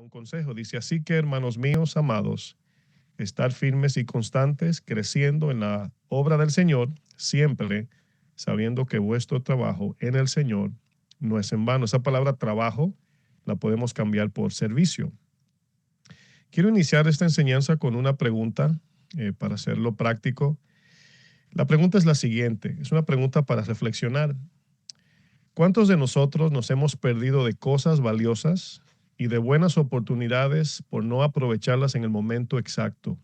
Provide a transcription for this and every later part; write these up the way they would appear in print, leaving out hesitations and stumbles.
un consejo. Dice, así que hermanos míos amados, estar firmes y constantes, creciendo en la obra del Señor, siempre sabiendo que vuestro trabajo en el Señor no es en vano. Esa palabra trabajo la podemos cambiar por servicio. Quiero iniciar esta enseñanza con una pregunta para hacerlo práctico. La pregunta es la siguiente, es una pregunta para reflexionar. ¿Cuántos de nosotros nos hemos perdido de cosas valiosas y de buenas oportunidades por no aprovecharlas en el momento exacto?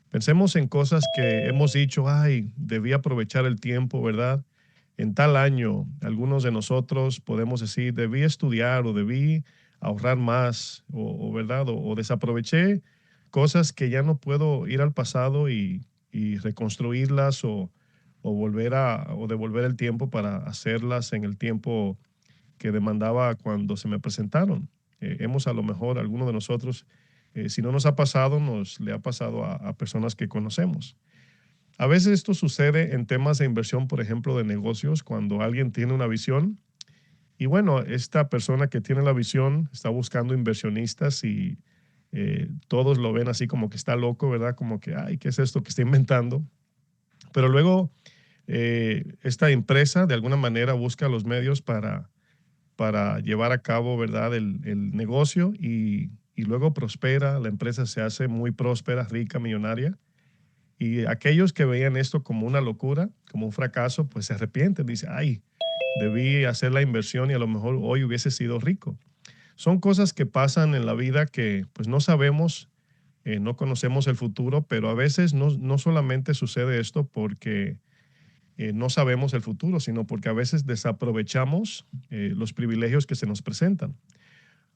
Pensemos en cosas que hemos dicho, ay, debí aprovechar el tiempo, ¿verdad? En tal año, algunos de nosotros podemos decir, debí estudiar o debí ahorrar más, ¿verdad? O desaproveché cosas que ya no puedo ir al pasado y reconstruirlas o devolver el tiempo para hacerlas en el tiempo que demandaba cuando se me presentaron. Hemos a lo mejor, algunos de nosotros, si no nos ha pasado, nos le ha pasado a personas que conocemos. A veces esto sucede en temas de inversión, por ejemplo, de negocios, cuando alguien tiene una visión y bueno, esta persona que tiene la visión está buscando inversionistas y todos lo ven así como que está loco, ¿verdad? Como que, ay, ¿qué es esto que está inventando? Pero luego esta empresa de alguna manera busca los medios para llevar a cabo, ¿verdad?, el negocio y luego prospera, la empresa se hace muy próspera, rica, millonaria. Y aquellos que veían esto como una locura, como un fracaso, pues se arrepienten, dicen, ay, debí hacer la inversión y a lo mejor hoy hubiese sido rico. Son cosas que pasan en la vida que pues no sabemos, no conocemos el futuro, pero a veces no solamente sucede esto porque no sabemos el futuro, sino porque a veces desaprovechamos los privilegios que se nos presentan.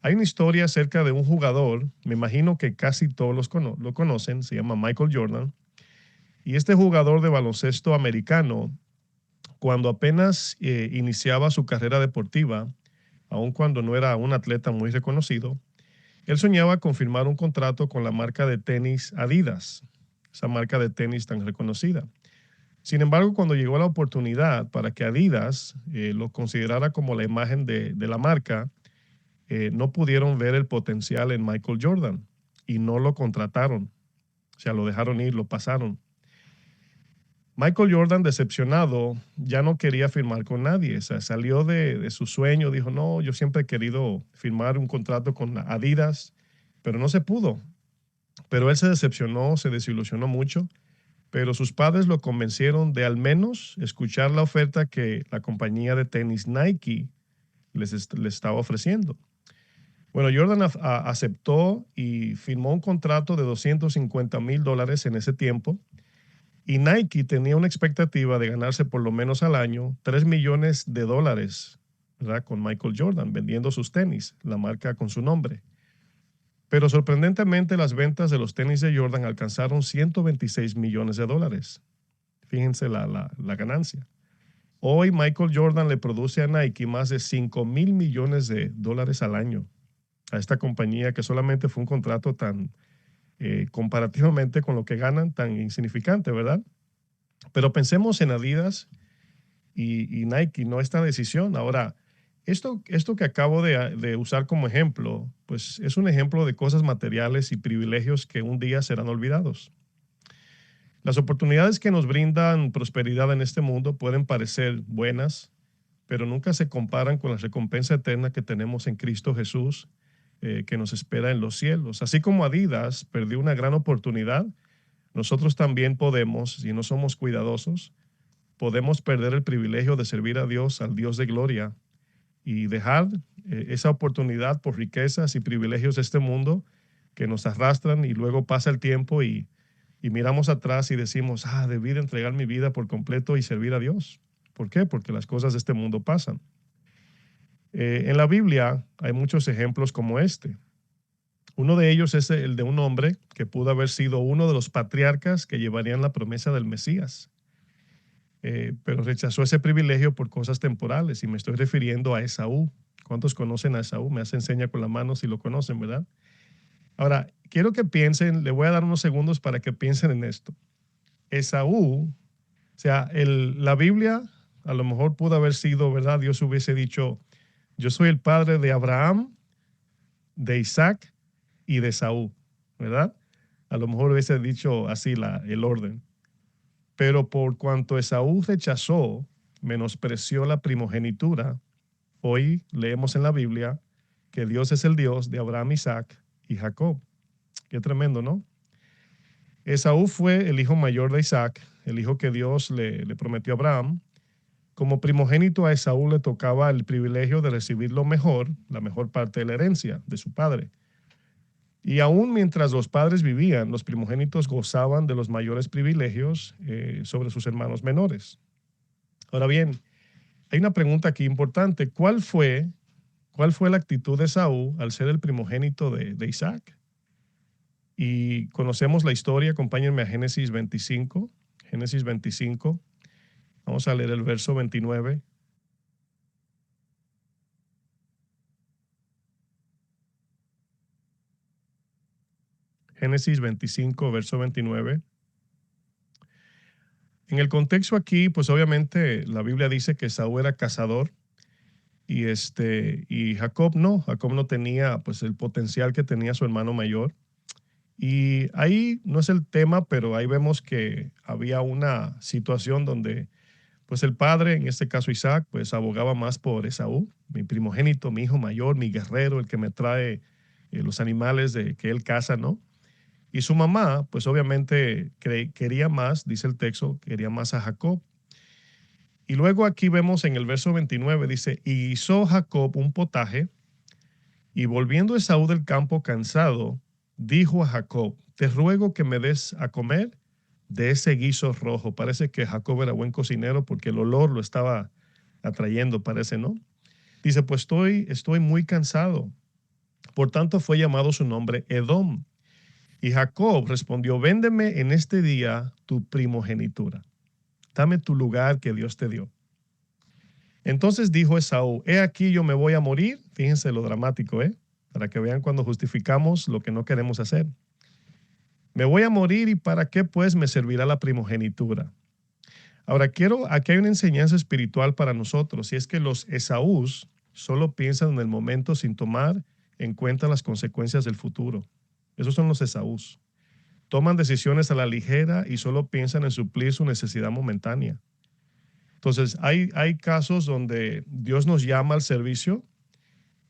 Hay una historia acerca de un jugador, me imagino que casi todos lo conocen, se llama Michael Jordan, y este jugador de baloncesto americano, cuando apenas iniciaba su carrera deportiva, aun cuando no era un atleta muy reconocido, él soñaba con firmar un contrato con la marca de tenis Adidas, esa marca de tenis tan reconocida. Sin embargo, cuando llegó la oportunidad para que Adidas lo considerara como la imagen de la marca, no pudieron ver el potencial en Michael Jordan y no lo contrataron. O sea, lo dejaron ir, lo pasaron. Michael Jordan, decepcionado, ya no quería firmar con nadie. O sea, salió de su sueño, dijo, no, yo siempre he querido firmar un contrato con Adidas, pero no se pudo. Pero él se decepcionó, se desilusionó mucho, pero sus padres lo convencieron de al menos escuchar la oferta que la compañía de tenis Nike les estaba ofreciendo. Bueno, Jordan aceptó y firmó un contrato de $250,000 en ese tiempo. Y Nike tenía una expectativa de ganarse por lo menos al año $3 millones, ¿verdad? Con Michael Jordan, vendiendo sus tenis, la marca con su nombre. Pero sorprendentemente las ventas de los tenis de Jordan alcanzaron $126 millones. Fíjense la ganancia. Hoy Michael Jordan le produce a Nike más de $5,000 millones al año a esta compañía que solamente fue un contrato tan, comparativamente con lo que ganan, tan insignificante, ¿verdad? Pero pensemos en Adidas y Nike, no esta decisión. Ahora, esto que acabo de usar como ejemplo, pues es un ejemplo de cosas materiales y privilegios que un día serán olvidados. Las oportunidades que nos brindan prosperidad en este mundo pueden parecer buenas, pero nunca se comparan con la recompensa eterna que tenemos en Cristo Jesús, que nos espera en los cielos. Así como Adidas perdió una gran oportunidad, nosotros también podemos, si no somos cuidadosos, podemos perder el privilegio de servir a Dios, al Dios de gloria, y dejar esa oportunidad por riquezas y privilegios de este mundo que nos arrastran y luego pasa el tiempo y miramos atrás y decimos, debí de entregar mi vida por completo y servir a Dios. ¿Por qué? Porque las cosas de este mundo pasan. En la Biblia hay muchos ejemplos como este. Uno de ellos es el de un hombre que pudo haber sido uno de los patriarcas que llevarían la promesa del Mesías, pero rechazó ese privilegio por cosas temporales y me estoy refiriendo a Esaú. ¿Cuántos conocen a Esaú? Me hace seña con la mano si lo conocen, ¿verdad? Ahora, quiero que piensen, le voy a dar unos segundos para que piensen en esto. Esaú, o sea, la Biblia a lo mejor pudo haber sido, ¿verdad? Dios hubiese dicho, yo soy el padre de Abraham, de Isaac y de Esaú, ¿verdad? A lo mejor hubiese dicho así el orden. Pero por cuanto Esaú rechazó, menospreció la primogenitura, hoy leemos en la Biblia que Dios es el Dios de Abraham, Isaac y Jacob. Qué tremendo, ¿no? Esaú fue el hijo mayor de Isaac, el hijo que Dios le prometió a Abraham. Como primogénito a Esaú le tocaba el privilegio de recibir lo mejor, la mejor parte de la herencia de su padre. Y aún mientras los padres vivían, los primogénitos gozaban de los mayores privilegios sobre sus hermanos menores. Ahora bien, hay una pregunta aquí importante. ¿Cuál fue la actitud de Esaú al ser el primogénito de Isaac? Y conocemos la historia, acompáñenme a Génesis 25. Génesis 25, vamos a leer el verso 29. Génesis 25, verso 29. En el contexto aquí, pues obviamente la Biblia dice que Esaú era cazador y Jacob no tenía pues el potencial que tenía su hermano mayor. Y ahí no es el tema, pero ahí vemos que había una situación donde pues el padre, en este caso Isaac, pues abogaba más por Esaú, mi primogénito, mi hijo mayor, mi guerrero, el que me trae los animales que él caza, ¿no? Y su mamá, pues obviamente quería más, dice el texto, quería más a Jacob. Y luego aquí vemos en el verso 29, dice, y hizo Jacob un potaje, y volviendo Esaú del campo cansado, dijo a Jacob, te ruego que me des a comer de ese guiso rojo. Parece que Jacob era buen cocinero porque el olor lo estaba atrayendo, parece, ¿no? Dice, pues estoy muy cansado. Por tanto fue llamado su nombre Edom. Y Jacob respondió, véndeme en este día tu primogenitura. Dame tu lugar que Dios te dio. Entonces dijo Esaú, he aquí yo me voy a morir. Fíjense lo dramático, para que vean cuando justificamos lo que no queremos hacer. Me voy a morir y ¿para qué pues me servirá la primogenitura? Ahora aquí hay una enseñanza espiritual para nosotros y es que los Esaús solo piensan en el momento sin tomar en cuenta las consecuencias del futuro. Esos son los Esaús. Toman decisiones a la ligera y solo piensan en suplir su necesidad momentánea. Entonces, hay casos donde Dios nos llama al servicio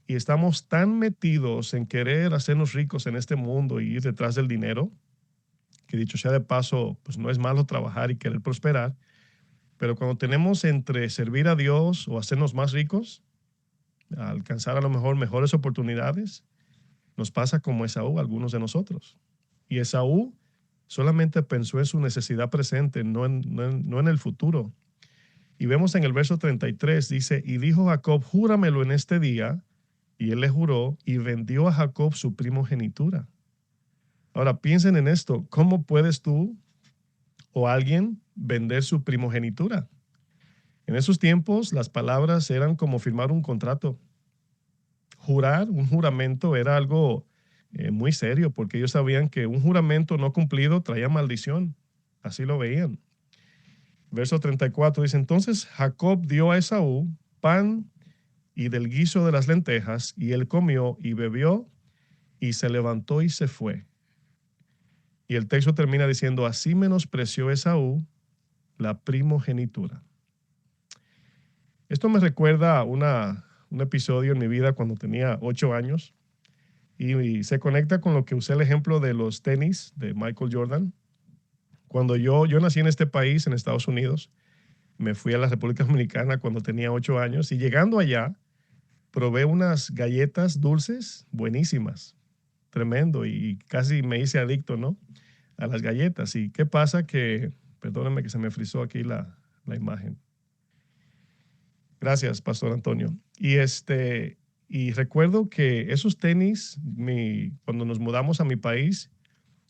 y estamos tan metidos en querer hacernos ricos en este mundo y ir detrás del dinero, que dicho sea de paso, pues no es malo trabajar y querer prosperar, pero cuando tenemos entre servir a Dios o hacernos más ricos, alcanzar a lo mejor mejores oportunidades, nos pasa como Esaú, algunos de nosotros. Y Esaú solamente pensó en su necesidad presente, no en el futuro. Y vemos en el verso 33, dice, y dijo Jacob, júramelo en este día. Y él le juró y vendió a Jacob su primogenitura. Ahora piensen en esto, ¿cómo puedes tú o alguien vender su primogenitura? En esos tiempos las palabras eran como firmar un contrato. Jurar, un juramento era algo muy serio porque ellos sabían que un juramento no cumplido traía maldición. Así lo veían. Verso 34 dice, entonces Jacob dio a Esaú pan y del guiso de las lentejas, y él comió y bebió, y se levantó y se fue. Y el texto termina diciendo, así menospreció Esaú la primogenitura. Esto me recuerda a un episodio en mi vida cuando tenía 8 años, y se conecta con lo que usé el ejemplo de los tenis de Michael Jordan. Cuando yo nací en este país, en Estados Unidos, me fui a la República Dominicana cuando tenía 8 años y llegando allá probé unas galletas dulces buenísimas, tremendo y casi me hice adicto, ¿no? A las galletas. ¿Y qué pasa? Perdónenme que se me frizó aquí la imagen. Gracias, Pastor Antonio. Y recuerdo que esos tenis, cuando nos mudamos a mi país,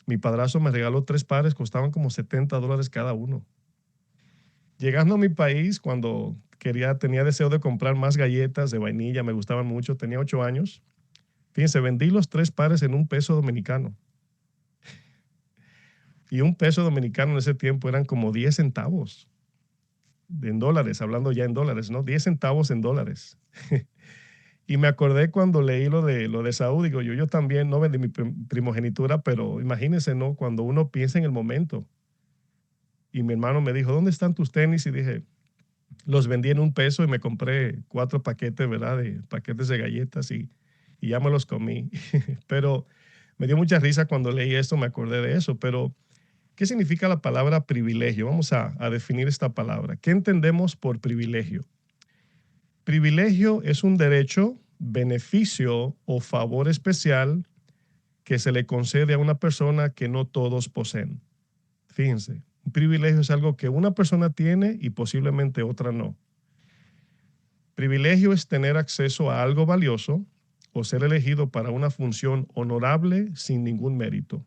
mi padrastro me regaló 3 pares, costaban como $70 cada uno. Llegando a mi país, cuando tenía deseo de comprar más galletas de vainilla, me gustaban mucho, tenía 8 años. Fíjense, vendí los 3 pares en $1 dominicano. Y $1 dominicano en ese tiempo eran como 10 centavos en dólares, hablando ya en dólares, ¿no? 10 centavos en dólares. Y me acordé cuando leí lo de Saúl, digo, yo también no vendí mi primogenitura, pero imagínense, ¿no? Cuando uno piensa en el momento. Y mi hermano me dijo, ¿dónde están tus tenis? Y dije, los vendí en $1 y me compré 4 paquetes, ¿verdad? De paquetes de galletas y ya me los comí. Pero me dio mucha risa cuando leí esto, me acordé de eso. Pero, ¿qué significa la palabra privilegio? Vamos a definir esta palabra. ¿Qué entendemos por privilegio? Privilegio es un derecho, beneficio o favor especial que se le concede a una persona que no todos poseen. Fíjense, un privilegio es algo que una persona tiene y posiblemente otra no. Privilegio es tener acceso a algo valioso o ser elegido para una función honorable sin ningún mérito.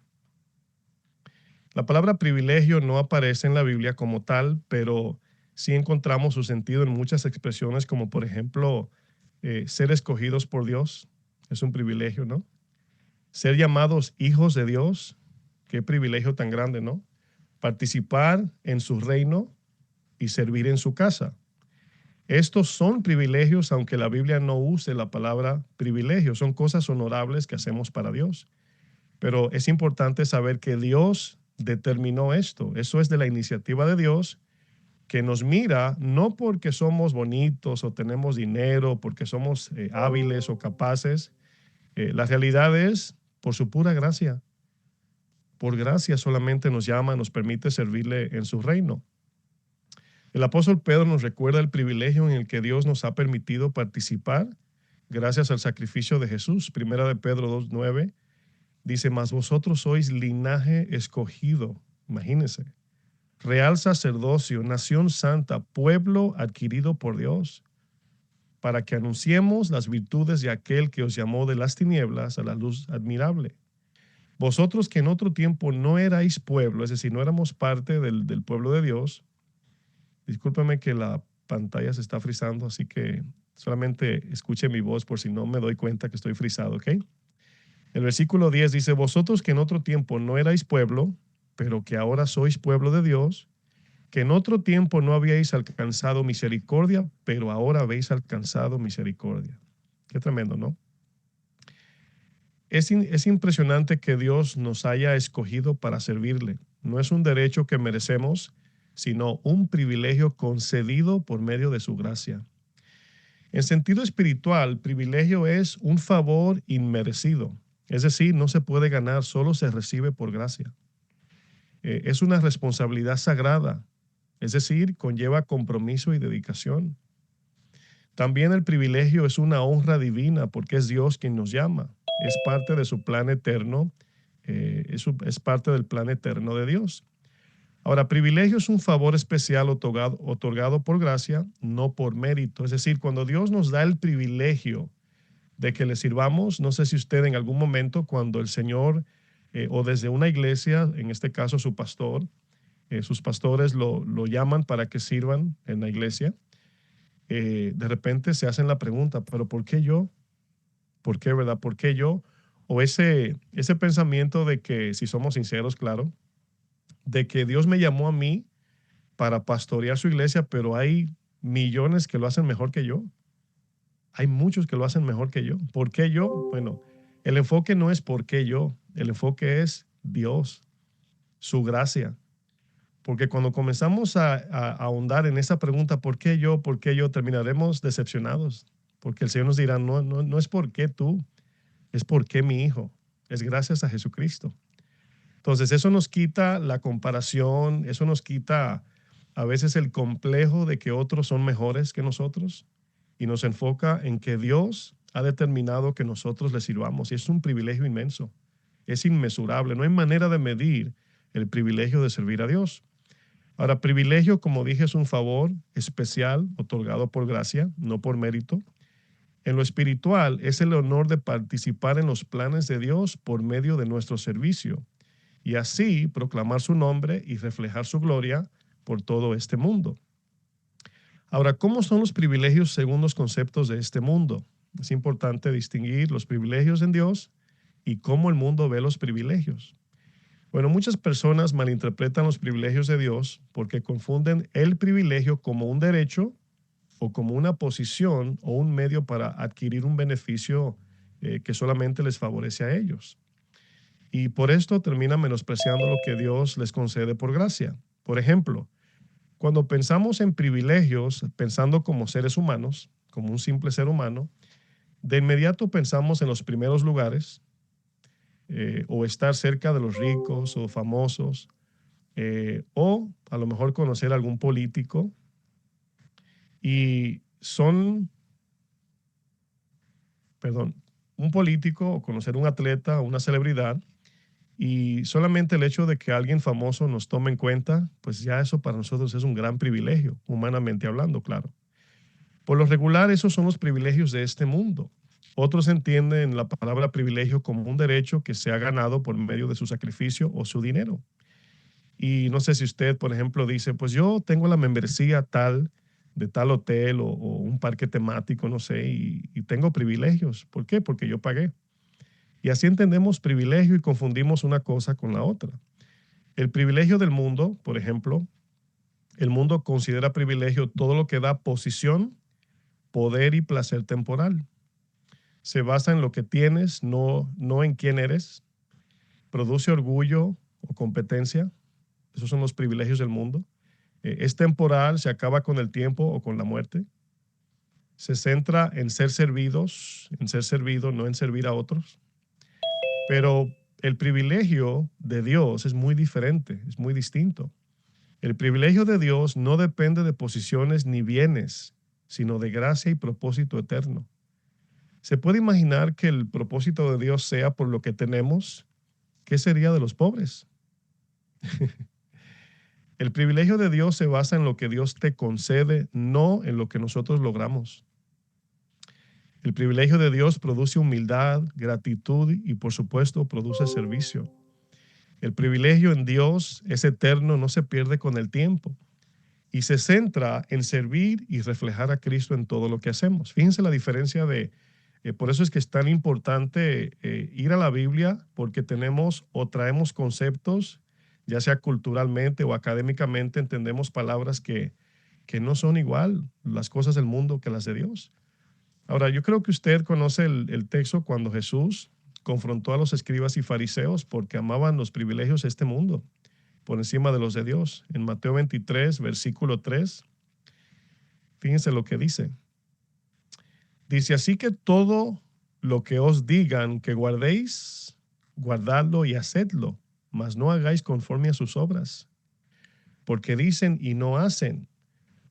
La palabra privilegio no aparece en la Biblia como tal, pero sí encontramos su sentido en muchas expresiones, como por ejemplo, ser escogidos por Dios es un privilegio, ¿no? Ser llamados hijos de Dios, qué privilegio tan grande, ¿no? Participar en su reino y servir en su casa. Estos son privilegios, aunque la Biblia no use la palabra privilegio, son cosas honorables que hacemos para Dios. Pero es importante saber que Dios determinó esto. Eso es de la iniciativa de Dios, que nos mira no porque somos bonitos o tenemos dinero, porque somos hábiles o capaces. La realidad es por su pura gracia. Por gracia solamente nos llama, nos permite servirle en su reino. El apóstol Pedro nos recuerda el privilegio en el que Dios nos ha permitido participar gracias al sacrificio de Jesús. Primera de Pedro 2:9 dice, mas vosotros sois linaje escogido, imagínense, real sacerdocio, nación santa, pueblo adquirido por Dios, para que anunciemos las virtudes de aquel que os llamó de las tinieblas a la luz admirable. Vosotros que en otro tiempo no erais pueblo, es decir, no éramos parte del pueblo de Dios. Discúlpame que la pantalla se está frizando, así que solamente escuche mi voz por si no me doy cuenta que estoy frizado, ¿ok? El versículo 10 dice, vosotros que en otro tiempo no erais pueblo, pero que ahora sois pueblo de Dios, que en otro tiempo no habíais alcanzado misericordia, pero ahora habéis alcanzado misericordia. Qué tremendo, ¿no? Es impresionante que Dios nos haya escogido para servirle. No es un derecho que merecemos, sino un privilegio concedido por medio de su gracia. En sentido espiritual, privilegio es un favor inmerecido. Es decir, no se puede ganar, solo se recibe por gracia. Es una responsabilidad sagrada, es decir, conlleva compromiso y dedicación. También el privilegio es una honra divina porque es Dios quien nos llama. Es parte de su plan eterno, es parte del plan eterno de Dios. Ahora, privilegio es un favor especial otorgado por gracia, no por mérito. Es decir, cuando Dios nos da el privilegio de que le sirvamos, no sé si usted en algún momento, cuando el Señor o desde una iglesia, en este caso su pastor, sus pastores lo llaman para que sirvan en la iglesia, de repente se hacen la pregunta, pero ¿por qué yo? ¿Por qué, verdad? ¿Por qué yo? O ese pensamiento de que, si somos sinceros, claro, de que Dios me llamó a mí para pastorear su iglesia, pero hay millones que lo hacen mejor que yo. Hay muchos que lo hacen mejor que yo. ¿Por qué yo? Bueno, el enfoque no es por qué yo, el enfoque es Dios, su gracia. Porque cuando comenzamos a ahondar en esa pregunta, por qué yo? Terminaremos decepcionados. Porque el Señor nos dirá, no es por qué tú, es por qué mi hijo. Es gracias a Jesucristo. Entonces, eso nos quita la comparación, eso nos quita a veces el complejo de que otros son mejores que nosotros y nos enfoca en que Dios ha determinado que nosotros le sirvamos y es un privilegio inmenso, es inmesurable, no hay manera de medir el privilegio de servir a Dios. Ahora, privilegio, como dije, es un favor especial otorgado por gracia, no por mérito. En lo espiritual, es el honor de participar en los planes de Dios por medio de nuestro servicio y así proclamar su nombre y reflejar su gloria por todo este mundo. Ahora, ¿cómo son los privilegios según los conceptos de este mundo? Es importante distinguir los privilegios en Dios y cómo el mundo ve los privilegios. Bueno, muchas personas malinterpretan los privilegios de Dios porque confunden el privilegio como un derecho o como una posición o un medio para adquirir un beneficio que solamente les favorece a ellos. Y por esto terminan menospreciando lo que Dios les concede por gracia. Por ejemplo, cuando pensamos en privilegios, pensando como seres humanos, como un simple ser humano, de inmediato pensamos en los primeros lugares, o estar cerca de los ricos o famosos, o a lo mejor conocer a algún político. Y son, perdón, un político o conocer un atleta o una celebridad, y solamente el hecho de que alguien famoso nos tome en cuenta, pues ya eso para nosotros es un gran privilegio, humanamente hablando, claro. Por lo regular, esos son los privilegios de este mundo. Otros entienden la palabra privilegio como un derecho que se ha ganado por medio de su sacrificio o su dinero. Y no sé si usted, por ejemplo, dice, pues yo tengo la membresía tal de tal hotel o un parque temático, no sé, y tengo privilegios. ¿Por qué? Porque yo pagué. Y así entendemos privilegio y confundimos una cosa con la otra. El privilegio del mundo, por ejemplo, el mundo considera privilegio todo lo que da posición, poder y placer temporal. Se basa en lo que tienes, no en quién eres. Produce orgullo o competencia. Esos son los privilegios del mundo. Es temporal, se acaba con el tiempo o con la muerte. Se centra en ser servidos, en ser servido, no en servir a otros. Pero el privilegio de Dios es muy diferente, es muy distinto. El privilegio de Dios no depende de posiciones ni bienes, sino de gracia y propósito eterno. ¿Se puede imaginar que el propósito de Dios sea por lo que tenemos? ¿Qué sería de los pobres? El privilegio de Dios se basa en lo que Dios te concede, no en lo que nosotros logramos. El privilegio de Dios produce humildad, gratitud y por supuesto produce servicio. El privilegio en Dios es eterno, no se pierde con el tiempo y se centra en servir y reflejar a Cristo en todo lo que hacemos. Fíjense la diferencia por eso es que es tan importante ir a la Biblia, porque tenemos o traemos conceptos, ya sea culturalmente o académicamente, entendemos palabras que no son igual las cosas del mundo que las de Dios. Ahora, yo creo que usted conoce el texto cuando Jesús confrontó a los escribas y fariseos porque amaban los privilegios de este mundo por encima de los de Dios. En Mateo 23, versículo 3, fíjense lo que dice. Dice, así que todo lo que os digan que guardéis, guardadlo y hacedlo, mas no hagáis conforme a sus obras, porque dicen y no hacen,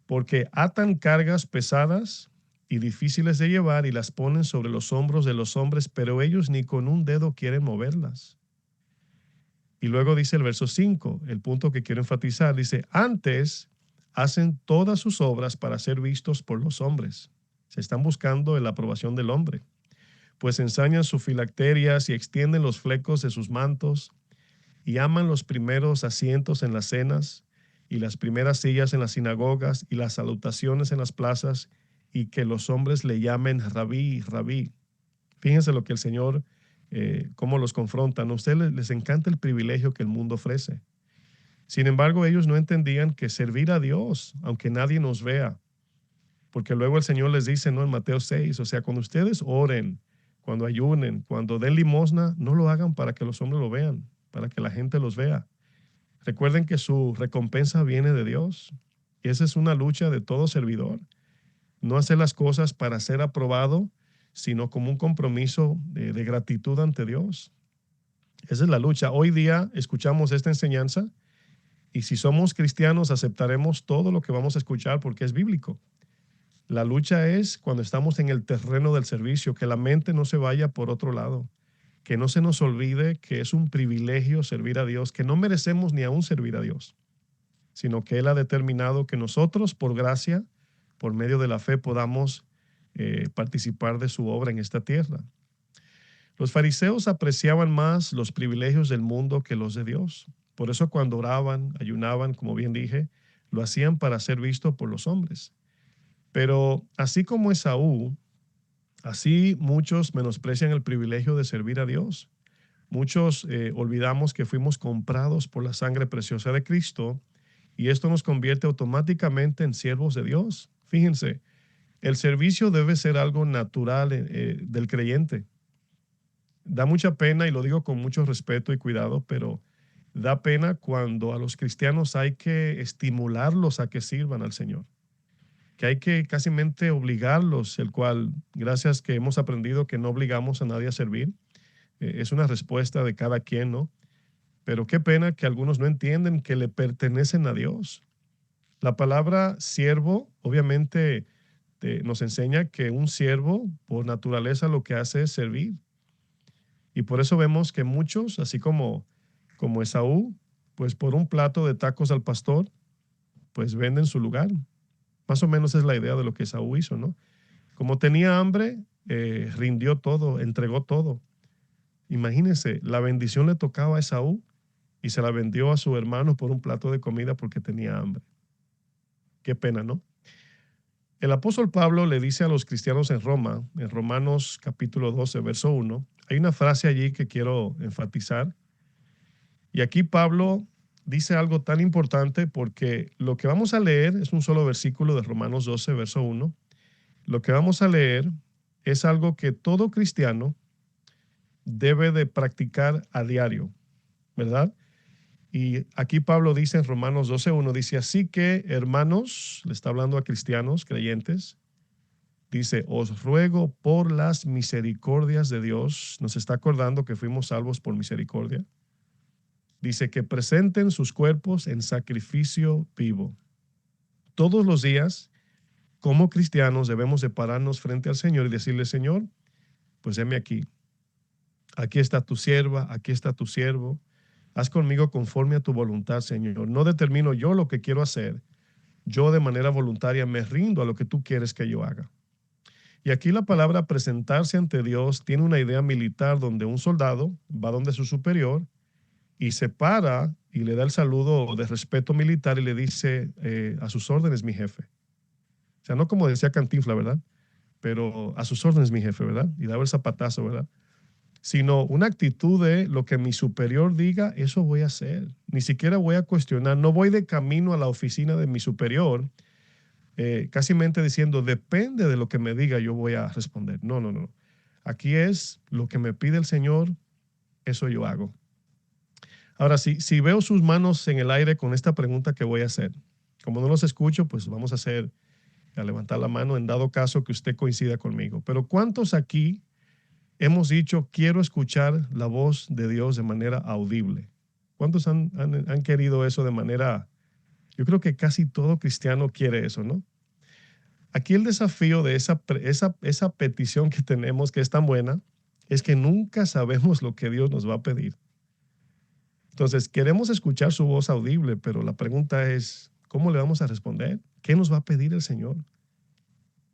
porque atan cargas pesadas y difíciles de llevar y las ponen sobre los hombros de los hombres, pero ellos ni con un dedo quieren moverlas. Y luego dice el verso 5, el punto que quiero enfatizar, dice, antes hacen todas sus obras para ser vistos por los hombres. Se están buscando la aprobación del hombre, pues ensañan sus filacterias y extienden los flecos de sus mantos y aman los primeros asientos en las cenas y las primeras sillas en las sinagogas y las salutaciones en las plazas y que los hombres le llamen rabí, rabí. Fíjense lo que el Señor, cómo los confrontan. A ustedes les encanta el privilegio que el mundo ofrece. Sin embargo, ellos no entendían que servir a Dios, aunque nadie nos vea, porque luego el Señor les dice, ¿no? En Mateo 6, o sea, cuando ustedes oren, cuando ayunen, cuando den limosna, no lo hagan para que los hombres lo vean, para que la gente los vea. Recuerden que su recompensa viene de Dios. Y esa es una lucha de todo servidor. No hacer las cosas para ser aprobado, sino como un compromiso de gratitud ante Dios. Esa es la lucha. Hoy día escuchamos esta enseñanza y si somos cristianos aceptaremos todo lo que vamos a escuchar porque es bíblico. La lucha es cuando estamos en el terreno del servicio, que la mente no se vaya por otro lado, que no se nos olvide que es un privilegio servir a Dios, que no merecemos ni aún servir a Dios, sino que Él ha determinado que nosotros, por gracia, por medio de la fe, podamos participar de su obra en esta tierra. Los fariseos apreciaban más los privilegios del mundo que los de Dios. Por eso cuando oraban, ayunaban, como bien dije, lo hacían para ser visto por los hombres. Pero así como Esaú, así muchos menosprecian el privilegio de servir a Dios. Muchos olvidamos que fuimos comprados por la sangre preciosa de Cristo y esto nos convierte automáticamente en siervos de Dios. Fíjense, El servicio debe ser algo natural del creyente. Da mucha pena, y lo digo con mucho respeto y cuidado, pero da pena cuando a los cristianos hay que estimularlos a que sirvan al Señor, que hay que casi obligarlos, el cual, gracias que hemos aprendido que no obligamos a nadie a servir, es una respuesta de cada quien, ¿no? Pero qué pena que algunos no entienden que le pertenecen a Dios. La palabra siervo, obviamente, nos enseña que un siervo, por naturaleza, lo que hace es servir. Y por eso vemos que muchos, así como Esaú, pues por un plato de tacos al pastor, pues venden su lugar. Más o menos es la idea de lo que Esaú hizo, ¿no? Como tenía hambre, rindió todo, entregó todo. Imagínense, la bendición le tocaba a Esaú y se la vendió a su hermano por un plato de comida porque tenía hambre. Qué pena, ¿no? El apóstol Pablo le dice a los cristianos en Roma, en Romanos capítulo 12, verso 1, hay una frase allí que quiero enfatizar. Y aquí Pablo dice algo tan importante porque lo que vamos a leer es un solo versículo de Romanos 12, verso 1. Lo que vamos a leer es algo que todo cristiano debe de practicar a diario, ¿verdad? Y aquí Pablo dice en Romanos 12:1, dice, así que, hermanos, le está hablando a cristianos, creyentes, dice, os ruego por las misericordias de Dios, nos está acordando que fuimos salvos por misericordia, dice que presenten sus cuerpos en sacrificio vivo. Todos los días, como cristianos, debemos de pararnos frente al Señor y decirle, Señor, pues heme aquí. Aquí está tu sierva, aquí está tu siervo. Haz conmigo conforme a tu voluntad, Señor. No determino yo lo que quiero hacer. Yo de manera voluntaria me rindo a lo que tú quieres que yo haga. Y aquí la palabra presentarse ante Dios tiene una idea militar donde un soldado va donde su superior y se para y le da el saludo de respeto militar y le dice a sus órdenes, mi jefe. O sea, no como decía Cantinflas, ¿verdad? Pero a sus órdenes, mi jefe, ¿verdad? Y daba el zapatazo, ¿verdad? Sino una actitud de lo que mi superior diga, eso voy a hacer. Ni siquiera voy a cuestionar, no voy de camino a la oficina de mi superior, casi mente diciendo, depende de lo que me diga, yo voy a responder. No, no, no. Aquí es lo que me pide el Señor, eso yo hago. Ahora, si veo sus manos en el aire con esta pregunta que voy a hacer, como no los escucho, pues vamos a levantar la mano en dado caso que usted coincida conmigo. Pero ¿cuántos aquí hemos dicho, quiero escuchar la voz de Dios de manera audible? ¿Cuántos han querido eso de manera, yo creo que casi todo cristiano quiere eso, ¿no? Aquí el desafío de esa petición que tenemos, que es tan buena, es que nunca sabemos lo que Dios nos va a pedir. Entonces, queremos escuchar su voz audible, pero la pregunta es, ¿cómo le vamos a responder? ¿Qué nos va a pedir el Señor?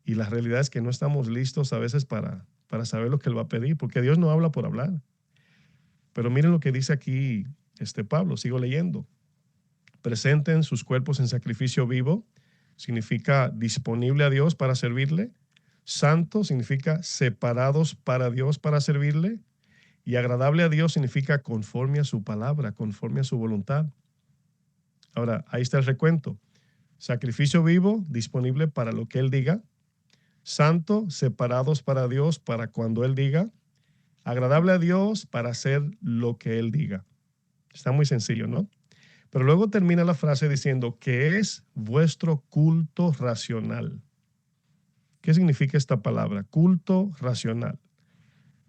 Y la realidad es que no estamos listos a veces para saber lo que Él va a pedir, porque Dios no habla por hablar. Pero miren lo que dice aquí Pablo, sigo leyendo. Presenten sus cuerpos en sacrificio vivo, significa disponible a Dios para servirle. Santo significa separados para Dios para servirle. Y agradable a Dios significa conforme a su palabra, conforme a su voluntad. Ahora, ahí está el recuento. Sacrificio vivo, disponible para lo que Él diga. Santo, separados para Dios para cuando Él diga. Agradable a Dios para hacer lo que Él diga. Está muy sencillo, ¿no? Pero luego termina la frase diciendo que es vuestro culto racional. ¿Qué significa esta palabra? Culto racional.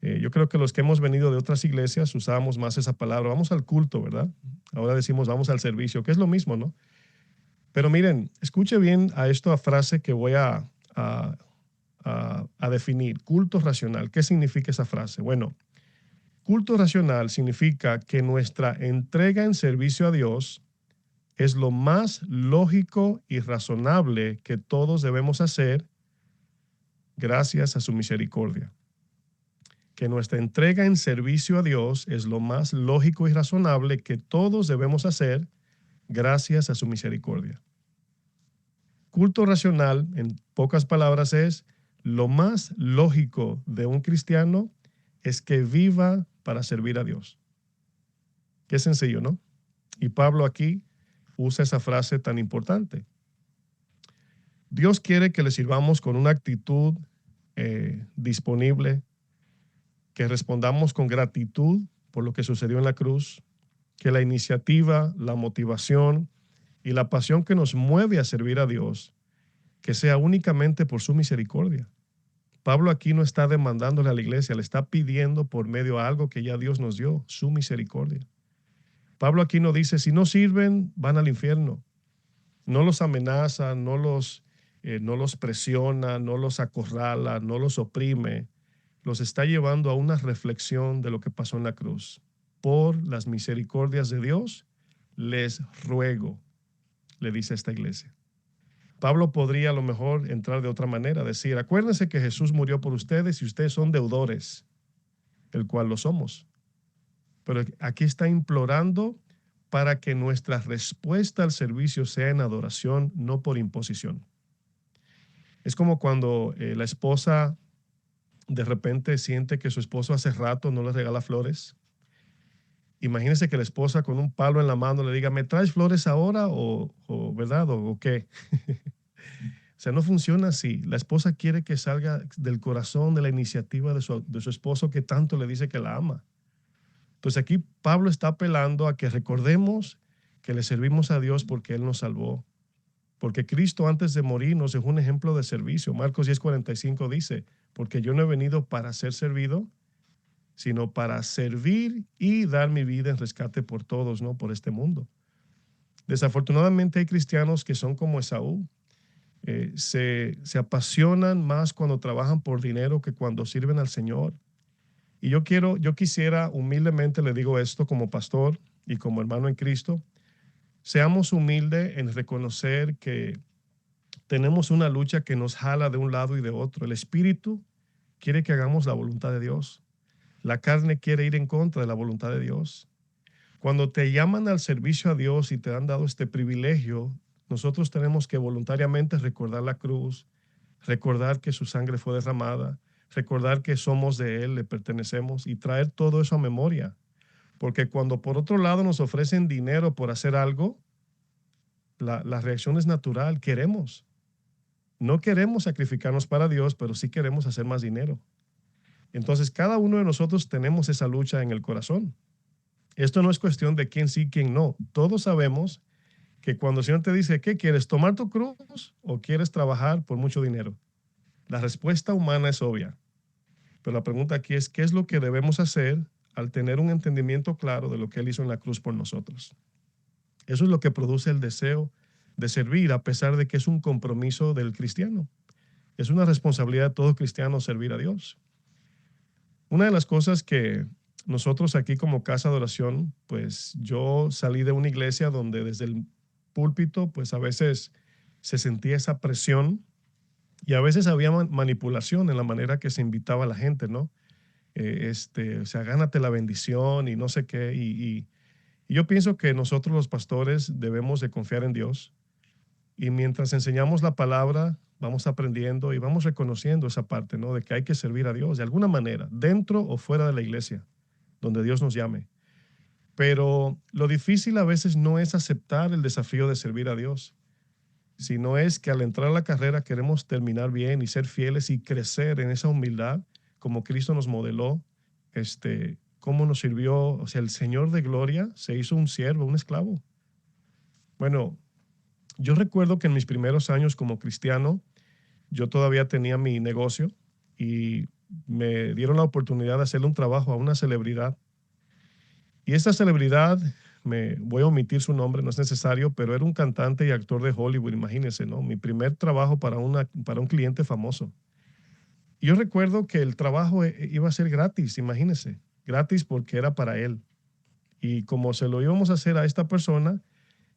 Yo creo que los que hemos venido de otras iglesias usábamos más esa palabra. Vamos al culto, ¿verdad? Ahora decimos vamos al servicio, que es lo mismo, ¿no? Pero miren, escuche bien a esta frase que voy a definir. Culto racional. ¿Qué significa esa frase? Bueno, culto racional significa que nuestra entrega en servicio a Dios es lo más lógico y razonable que todos debemos hacer gracias a su misericordia. Que nuestra entrega en servicio a Dios es lo más lógico y razonable que todos debemos hacer gracias a su misericordia. Culto racional, en pocas palabras, es lo más lógico de un cristiano es que viva para servir a Dios. Qué sencillo, ¿no? Y Pablo aquí usa esa frase tan importante. Dios quiere que le sirvamos con una actitud disponible, que respondamos con gratitud por lo que sucedió en la cruz, que la iniciativa, la motivación y la pasión que nos mueve a servir a Dios, que sea únicamente por su misericordia. Pablo aquí no está demandándole a la iglesia, le está pidiendo por medio de algo que ya Dios nos dio, su misericordia. Pablo aquí no dice, si no sirven, van al infierno. No los amenaza, no los presiona, no los acorrala, no los oprime. Los está llevando a una reflexión de lo que pasó en la cruz. Por las misericordias de Dios, les ruego, le dice esta iglesia. Pablo podría a lo mejor entrar de otra manera, decir, acuérdense que Jesús murió por ustedes y ustedes son deudores, el cual lo somos. Pero aquí está implorando para que nuestra respuesta al servicio sea en adoración, no por imposición. Es como cuando la esposa de repente siente que su esposo hace rato no le regala flores. Imagínese que la esposa con un palo en la mano le diga, ¿me traes flores ahora verdad o qué? O sea, no funciona así. La esposa quiere que salga del corazón, de la iniciativa de su esposo que tanto le dice que la ama. Entonces aquí Pablo está apelando a que recordemos que le servimos a Dios porque Él nos salvó. Porque Cristo antes de morir nos dejó un ejemplo de servicio. Marcos 10:45 dice, porque yo no he venido para ser servido, sino para servir y dar mi vida en rescate por todos, ¿no? Por este mundo. Desafortunadamente hay cristianos que son como Esaú. Se apasionan más cuando trabajan por dinero que cuando sirven al Señor. Y yo quisiera humildemente, le digo esto como pastor y como hermano en Cristo, seamos humildes en reconocer que tenemos una lucha que nos jala de un lado y de otro. El Espíritu quiere que hagamos la voluntad de Dios. La carne quiere ir en contra de la voluntad de Dios. Cuando te llaman al servicio a Dios y te han dado este privilegio, nosotros tenemos que voluntariamente recordar la cruz, recordar que su sangre fue derramada, recordar que somos de Él, le pertenecemos y traer todo eso a memoria. Porque cuando por otro lado nos ofrecen dinero por hacer algo, la reacción es natural, queremos. No queremos sacrificarnos para Dios, pero sí queremos hacer más dinero. Entonces, cada uno de nosotros tenemos esa lucha en el corazón. Esto no es cuestión de quién sí, quién no. Todos sabemos que cuando el Señor te dice, ¿qué quieres? ¿Tomar tu cruz o quieres trabajar por mucho dinero? La respuesta humana es obvia. Pero la pregunta aquí es, ¿qué es lo que debemos hacer al tener un entendimiento claro de lo que Él hizo en la cruz por nosotros? Eso es lo que produce el deseo de servir, a pesar de que es un compromiso del cristiano. Es una responsabilidad de todo cristiano servir a Dios. Una de las cosas que nosotros aquí como Casa de Oración, pues yo salí de una iglesia donde desde el púlpito, pues a veces se sentía esa presión y a veces había manipulación en la manera que se invitaba a la gente, ¿no? O sea, gánate la bendición y no sé qué. Y yo pienso que nosotros los pastores debemos de confiar en Dios y mientras enseñamos la palabra, vamos aprendiendo y vamos reconociendo esa parte, ¿no? De que hay que servir a Dios de alguna manera, dentro o fuera de la iglesia, donde Dios nos llame. Pero lo difícil a veces no es aceptar el desafío de servir a Dios, sino es que al entrar a la carrera queremos terminar bien y ser fieles y crecer en esa humildad, como Cristo nos modeló, cómo nos sirvió, o sea, el Señor de gloria se hizo un siervo, un esclavo. Bueno, yo recuerdo que en mis primeros años como cristiano, yo todavía tenía mi negocio y me dieron la oportunidad de hacerle un trabajo a una celebridad. Y esta celebridad, me voy a omitir su nombre, no es necesario, pero era un cantante y actor de Hollywood, imagínense, ¿no? Mi primer trabajo para un cliente famoso. Y yo recuerdo que el trabajo iba a ser gratis, imagínense, gratis porque era para él. Y como se lo íbamos a hacer a esta persona,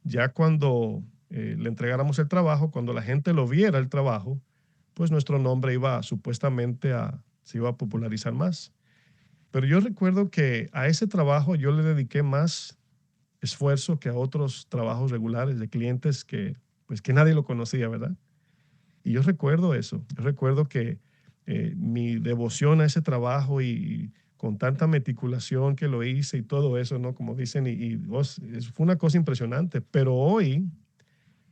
ya cuando le entregáramos el trabajo, cuando la gente lo viera el trabajo, pues nuestro nombre se iba a popularizar más. Pero yo recuerdo que a ese trabajo yo le dediqué más esfuerzo que a otros trabajos regulares de clientes que nadie lo conocía, ¿verdad? Y yo recuerdo eso. Yo recuerdo que mi devoción a ese trabajo y con tanta meticulación que lo hice y todo eso, ¿no? Como dicen, fue una cosa impresionante. Pero hoy,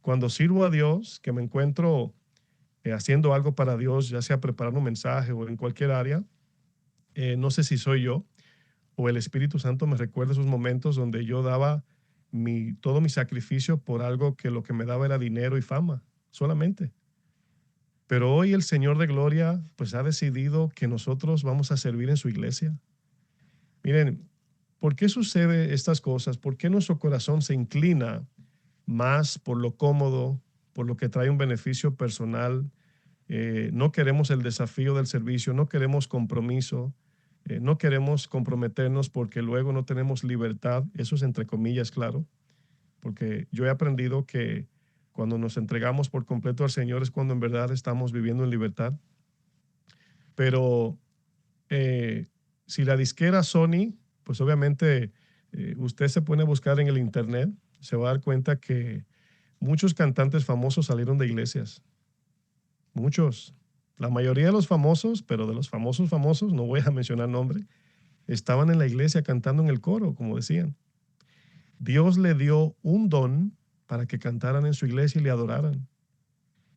cuando sirvo a Dios, que me encuentro haciendo algo para Dios, ya sea preparando un mensaje o en cualquier área. No sé si soy yo o el Espíritu Santo me recuerda esos momentos donde yo daba todo mi sacrificio por algo que lo que me daba era dinero y fama, solamente. Pero hoy el Señor de Gloria pues ha decidido que nosotros vamos a servir en su iglesia. Miren, ¿por qué sucede estas cosas? ¿Por qué nuestro corazón se inclina más por lo cómodo, por lo que trae un beneficio personal? No queremos el desafío del servicio, no queremos compromiso, no queremos comprometernos porque luego no tenemos libertad. Eso es entre comillas, claro, porque yo he aprendido que cuando nos entregamos por completo al Señor es cuando en verdad estamos viviendo en libertad. Pero eh, si la disquera Sony, pues obviamente usted se pone a buscar en el internet, se va a dar cuenta que muchos cantantes famosos salieron de iglesias. Muchos. La mayoría de los famosos, pero de los famosos famosos, no voy a mencionar nombre, estaban en la iglesia cantando en el coro, como decían. Dios le dio un don para que cantaran en su iglesia y le adoraran.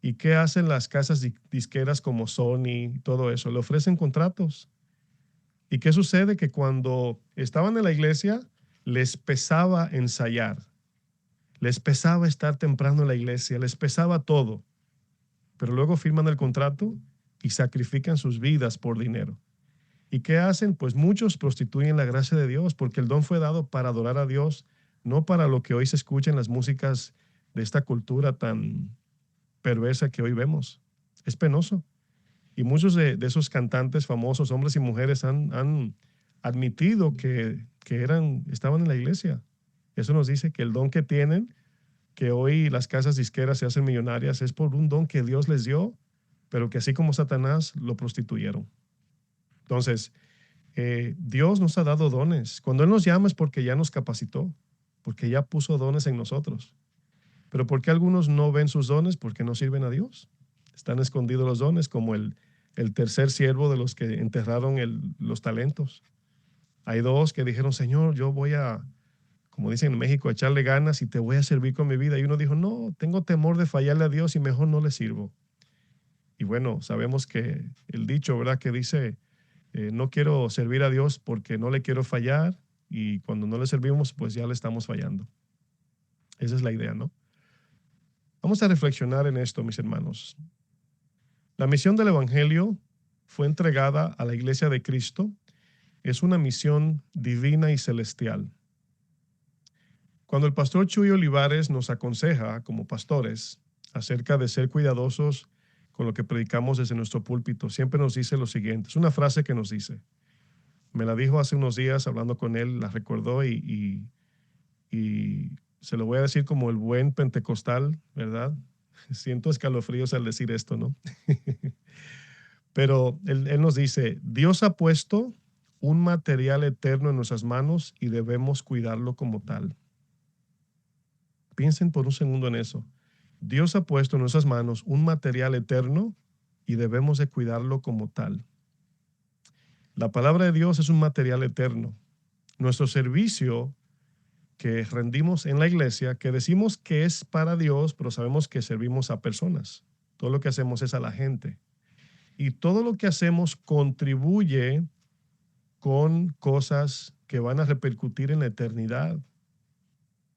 ¿Y qué hacen las casas disqueras como Sony y todo eso? Le ofrecen contratos. ¿Y qué sucede? Que cuando estaban en la iglesia, les pesaba ensayar, les pesaba estar temprano en la iglesia, les pesaba todo. Pero luego firman el contrato y sacrifican sus vidas por dinero. ¿Y qué hacen? Pues muchos prostituyen la gracia de Dios porque el don fue dado para adorar a Dios, no para lo que hoy se escucha en las músicas de esta cultura tan perversa que hoy vemos. Es penoso. Y muchos de esos cantantes famosos, hombres y mujeres, han admitido que estaban en la iglesia. Eso nos dice que el don que tienen, que hoy las casas disqueras se hacen millonarias, es por un don que Dios les dio, pero que así como Satanás lo prostituyeron. Entonces, Dios nos ha dado dones. Cuando Él nos llama es porque ya nos capacitó, porque ya puso dones en nosotros. Pero ¿por qué algunos no ven sus dones? Porque no sirven a Dios. Están escondidos los dones, como el tercer siervo de los que enterraron los talentos. Hay dos que dijeron, Señor, yo voy a, como dicen en México, a echarle ganas y te voy a servir con mi vida. Y uno dijo, no, tengo temor de fallarle a Dios y mejor no le sirvo. Y bueno, sabemos que el dicho, ¿verdad? Que dice, no quiero servir a Dios porque no le quiero fallar y cuando no le servimos, pues ya le estamos fallando. Esa es la idea, ¿no? Vamos a reflexionar en esto, mis hermanos. La misión del Evangelio fue entregada a la Iglesia de Cristo. Es una misión divina y celestial. Cuando el pastor Chuy Olivares nos aconseja como pastores acerca de ser cuidadosos con lo que predicamos desde nuestro púlpito, siempre nos dice lo siguiente. Es una frase que nos dice. Me la dijo hace unos días hablando con él, la recordó y se lo voy a decir como el buen pentecostal, ¿verdad? Siento escalofríos al decir esto, ¿no? Pero él nos dice, Dios ha puesto un material eterno en nuestras manos y debemos cuidarlo como tal. Piensen por un segundo en eso. Dios ha puesto en nuestras manos un material eterno y debemos de cuidarlo como tal. La palabra de Dios es un material eterno. Nuestro servicio que rendimos en la iglesia, que decimos que es para Dios, pero sabemos que servimos a personas. Todo lo que hacemos es a la gente. Y todo lo que hacemos contribuye con cosas que van a repercutir en la eternidad.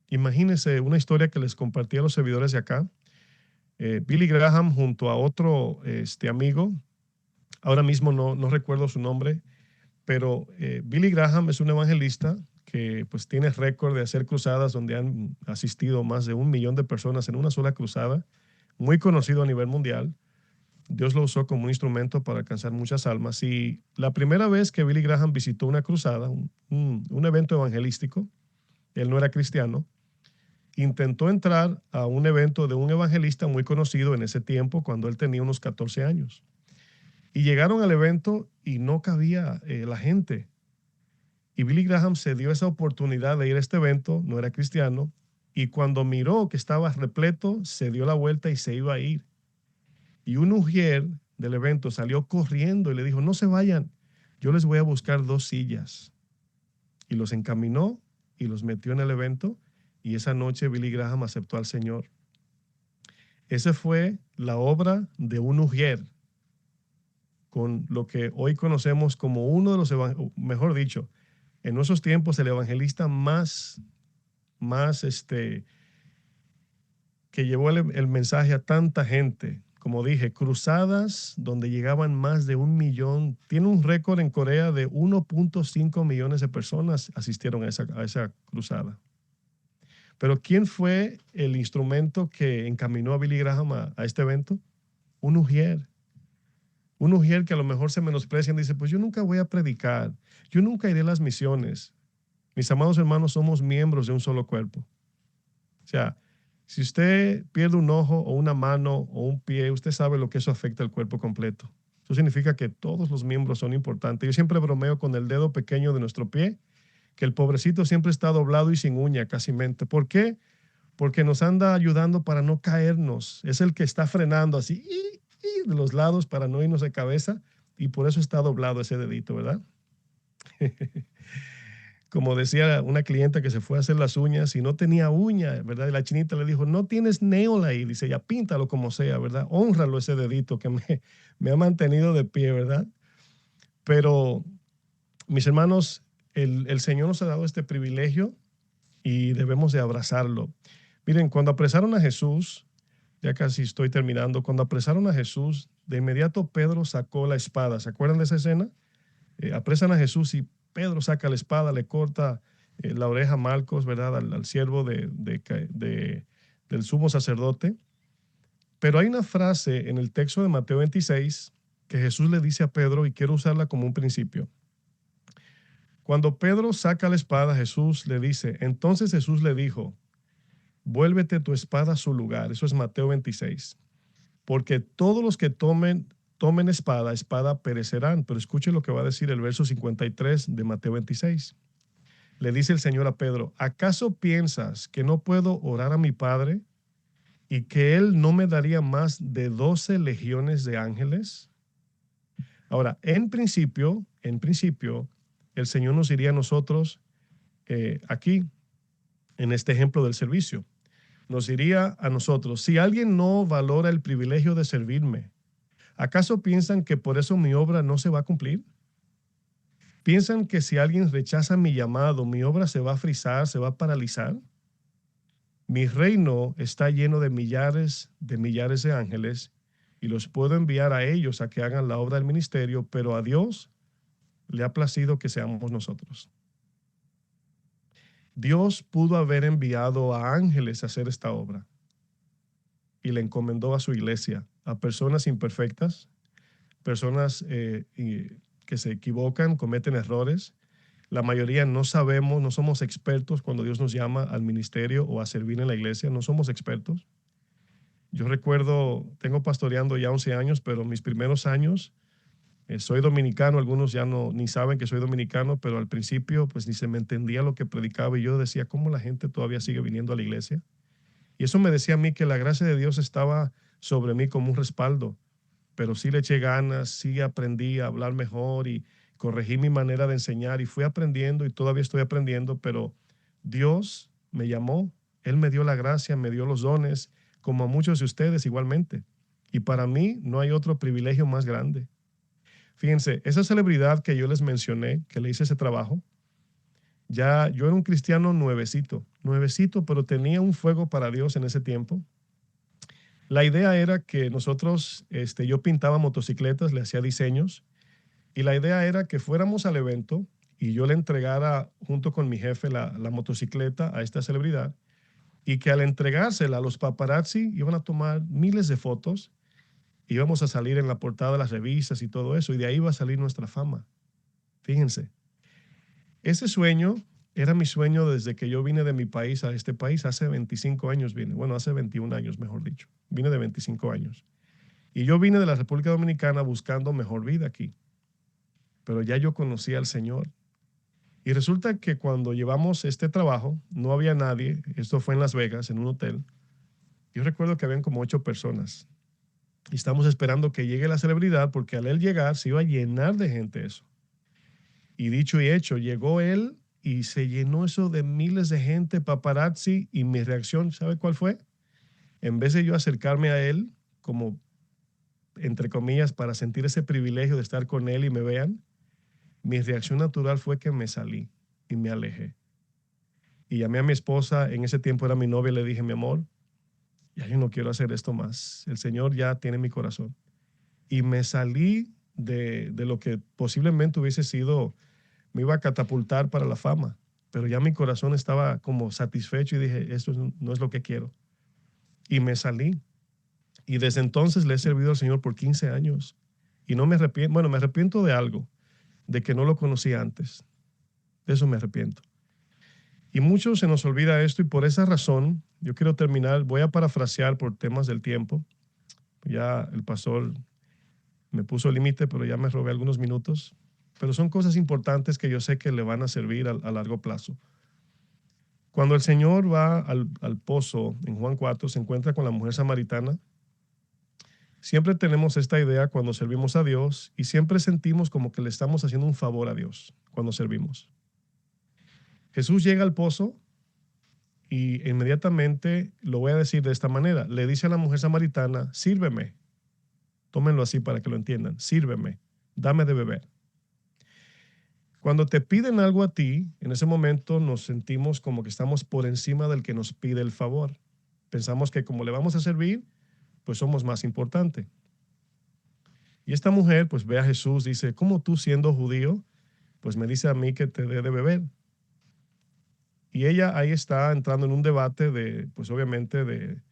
Imagínense una historia que les compartí a los servidores de acá. Billy Graham junto a otro amigo, ahora mismo no recuerdo su nombre, pero Billy Graham es un evangelista que pues tiene récord de hacer cruzadas donde han asistido más de 1 millón de personas en una sola cruzada, muy conocido a nivel mundial. Dios lo usó como un instrumento para alcanzar muchas almas. Y la primera vez que Billy Graham visitó una cruzada, un evento evangelístico, él no era cristiano, intentó entrar a un evento de un evangelista muy conocido en ese tiempo, cuando él tenía unos 14 años. Y llegaron al evento y no cabía la gente. Y Billy Graham se dio esa oportunidad de ir a este evento, no era cristiano, y cuando miró que estaba repleto, se dio la vuelta y se iba a ir. Y un ujier del evento salió corriendo y le dijo, no se vayan, yo les voy a buscar 2 sillas. Y los encaminó y los metió en el evento, y esa noche Billy Graham aceptó al Señor. Esa fue la obra de un ujier, con lo que hoy conocemos como uno de los, mejor dicho, en nuestros tiempos el evangelista más que llevó el mensaje a tanta gente. Como dije, cruzadas donde llegaban más de 1 millón. Tiene un récord en Corea de 1.5 millones de personas asistieron a esa cruzada. Pero ¿quién fue el instrumento que encaminó a Billy Graham a este evento? Un ujier. Un ujier que a lo mejor se menosprecian y dice, pues yo nunca voy a predicar, yo nunca iré a las misiones. Mis amados hermanos, somos miembros de un solo cuerpo. O sea, si usted pierde un ojo o una mano o un pie, usted sabe lo que eso afecta al cuerpo completo. Eso significa que todos los miembros son importantes. Yo siempre bromeo con el dedo pequeño de nuestro pie, que el pobrecito siempre está doblado y sin uña, casi mente. ¿Por qué? Porque nos anda ayudando para no caernos. Es el que está frenando así de los lados para no irnos de cabeza y por eso está doblado ese dedito, ¿verdad? Como decía una clienta que se fue a hacer las uñas y no tenía uña, ¿verdad? Y la chinita le dijo, no tienes nail ahí. Dice, ya píntalo como sea, ¿verdad? Hónralo ese dedito que me ha mantenido de pie, ¿verdad? Pero, mis hermanos, el Señor nos ha dado este privilegio y debemos de abrazarlo. Miren, cuando apresaron a Jesús, ya casi estoy terminando, cuando apresaron a Jesús, de inmediato Pedro sacó la espada. ¿Se acuerdan de esa escena? Apresan a Jesús y Pedro saca la espada, le corta la oreja a Malcos, ¿verdad? Al siervo del sumo sacerdote. Pero hay una frase en el texto de Mateo 26 que Jesús le dice a Pedro y quiero usarla como un principio. Cuando Pedro saca la espada, Jesús le dice, entonces Jesús le dijo, vuélvete tu espada a su lugar. Eso es Mateo 26. Porque todos los que tomen espada perecerán. Pero escuche lo que va a decir el verso 53 de Mateo 26. Le dice el Señor a Pedro, ¿acaso piensas que no puedo orar a mi Padre y que Él no me daría más de 12 legiones de ángeles? Ahora, en principio, el Señor nos diría a nosotros aquí, en este ejemplo del servicio, nos diría a nosotros, si alguien no valora el privilegio de servirme, ¿acaso piensan que por eso mi obra no se va a cumplir? ¿Piensan que si alguien rechaza mi llamado, mi obra se va a frizar, se va a paralizar? Mi reino está lleno de millares de ángeles y los puedo enviar a ellos a que hagan la obra del ministerio, pero a Dios le ha placido que seamos nosotros. Dios pudo haber enviado a ángeles a hacer esta obra y le encomendó a su iglesia, a personas imperfectas, personas que se equivocan, cometen errores. La mayoría no sabemos, no somos expertos cuando Dios nos llama al ministerio o a servir en la iglesia, no somos expertos. Yo recuerdo, tengo pastoreando ya 11 años, pero mis primeros años, soy dominicano, algunos ya no ni saben que soy dominicano, pero al principio pues ni se me entendía lo que predicaba y yo decía, ¿cómo la gente todavía sigue viniendo a la iglesia? Y eso me decía a mí que la gracia de Dios estaba sobre mí como un respaldo, pero sí le eché ganas, sí aprendí a hablar mejor y corregí mi manera de enseñar y fui aprendiendo y todavía estoy aprendiendo, pero Dios me llamó, Él me dio la gracia, me dio los dones, como a muchos de ustedes igualmente. Y para mí no hay otro privilegio más grande. Fíjense, esa celebridad que yo les mencioné, que le hice ese trabajo, ya yo era un cristiano nuevecito, pero tenía un fuego para Dios en ese tiempo. La idea era que nosotros, yo pintaba motocicletas, le hacía diseños, y la idea era que fuéramos al evento y yo le entregara junto con mi jefe la motocicleta a esta celebridad y que al entregársela los paparazzi iban a tomar miles de fotos, íbamos a salir en la portada de las revistas y todo eso, y de ahí iba a salir nuestra fama. Fíjense, ese sueño era mi sueño desde que yo vine de mi país a este país, hace 25 años vine, bueno, hace 21 años, mejor dicho, vine de 25 años. Y yo vine de la República Dominicana buscando mejor vida aquí, pero ya yo conocía al Señor. Y resulta que cuando llevamos este trabajo, no había nadie, esto fue en Las Vegas, en un hotel. Yo recuerdo que habían como 8 personas. Y estamos esperando que llegue la celebridad porque al él llegar se iba a llenar de gente eso. Y dicho y hecho, llegó él y se llenó eso de miles de gente, paparazzi, y mi reacción, ¿sabe cuál fue? en vez de yo acercarme a Él, como, entre comillas, para sentir ese privilegio de estar con Él y me vean, mi reacción natural fue que me salí y me alejé. Y llamé a mi esposa, en ese tiempo era mi novia, le dije, mi amor, ya yo no quiero hacer esto más. El Señor ya tiene mi corazón. Y me salí de lo que posiblemente hubiese sido, me iba a catapultar para la fama, pero ya mi corazón estaba como satisfecho y dije, esto no es lo que quiero. Y me salí. Y desde entonces le he servido al Señor por 15 años. Y no me arrepiento, bueno, me arrepiento de algo, de que no lo conocí antes. De eso me arrepiento. Y mucho se nos olvida esto y por esa razón yo quiero terminar, voy a parafrasear por temas del tiempo. Ya el pastor me puso límite, pero ya me robé algunos minutos. Pero son cosas importantes que yo sé que le van a servir a largo plazo. Cuando el Señor va al pozo en Juan 4, se encuentra con la mujer samaritana. Siempre tenemos esta idea cuando servimos a Dios y siempre sentimos como que le estamos haciendo un favor a Dios cuando servimos. Jesús llega al pozo y inmediatamente, lo voy a decir de esta manera, le dice a la mujer samaritana, sírveme. Tómenlo así para que lo entiendan, sírveme, dame de beber. Cuando te piden algo a ti, en ese momento nos sentimos como que estamos por encima del que nos pide el favor. Pensamos que como le vamos a servir, pues somos más importantes. Y esta mujer pues ve a Jesús, dice, ¿cómo tú siendo judío, pues me dice a mí que te dé de beber? Y ella ahí está entrando en un debate de, pues obviamente de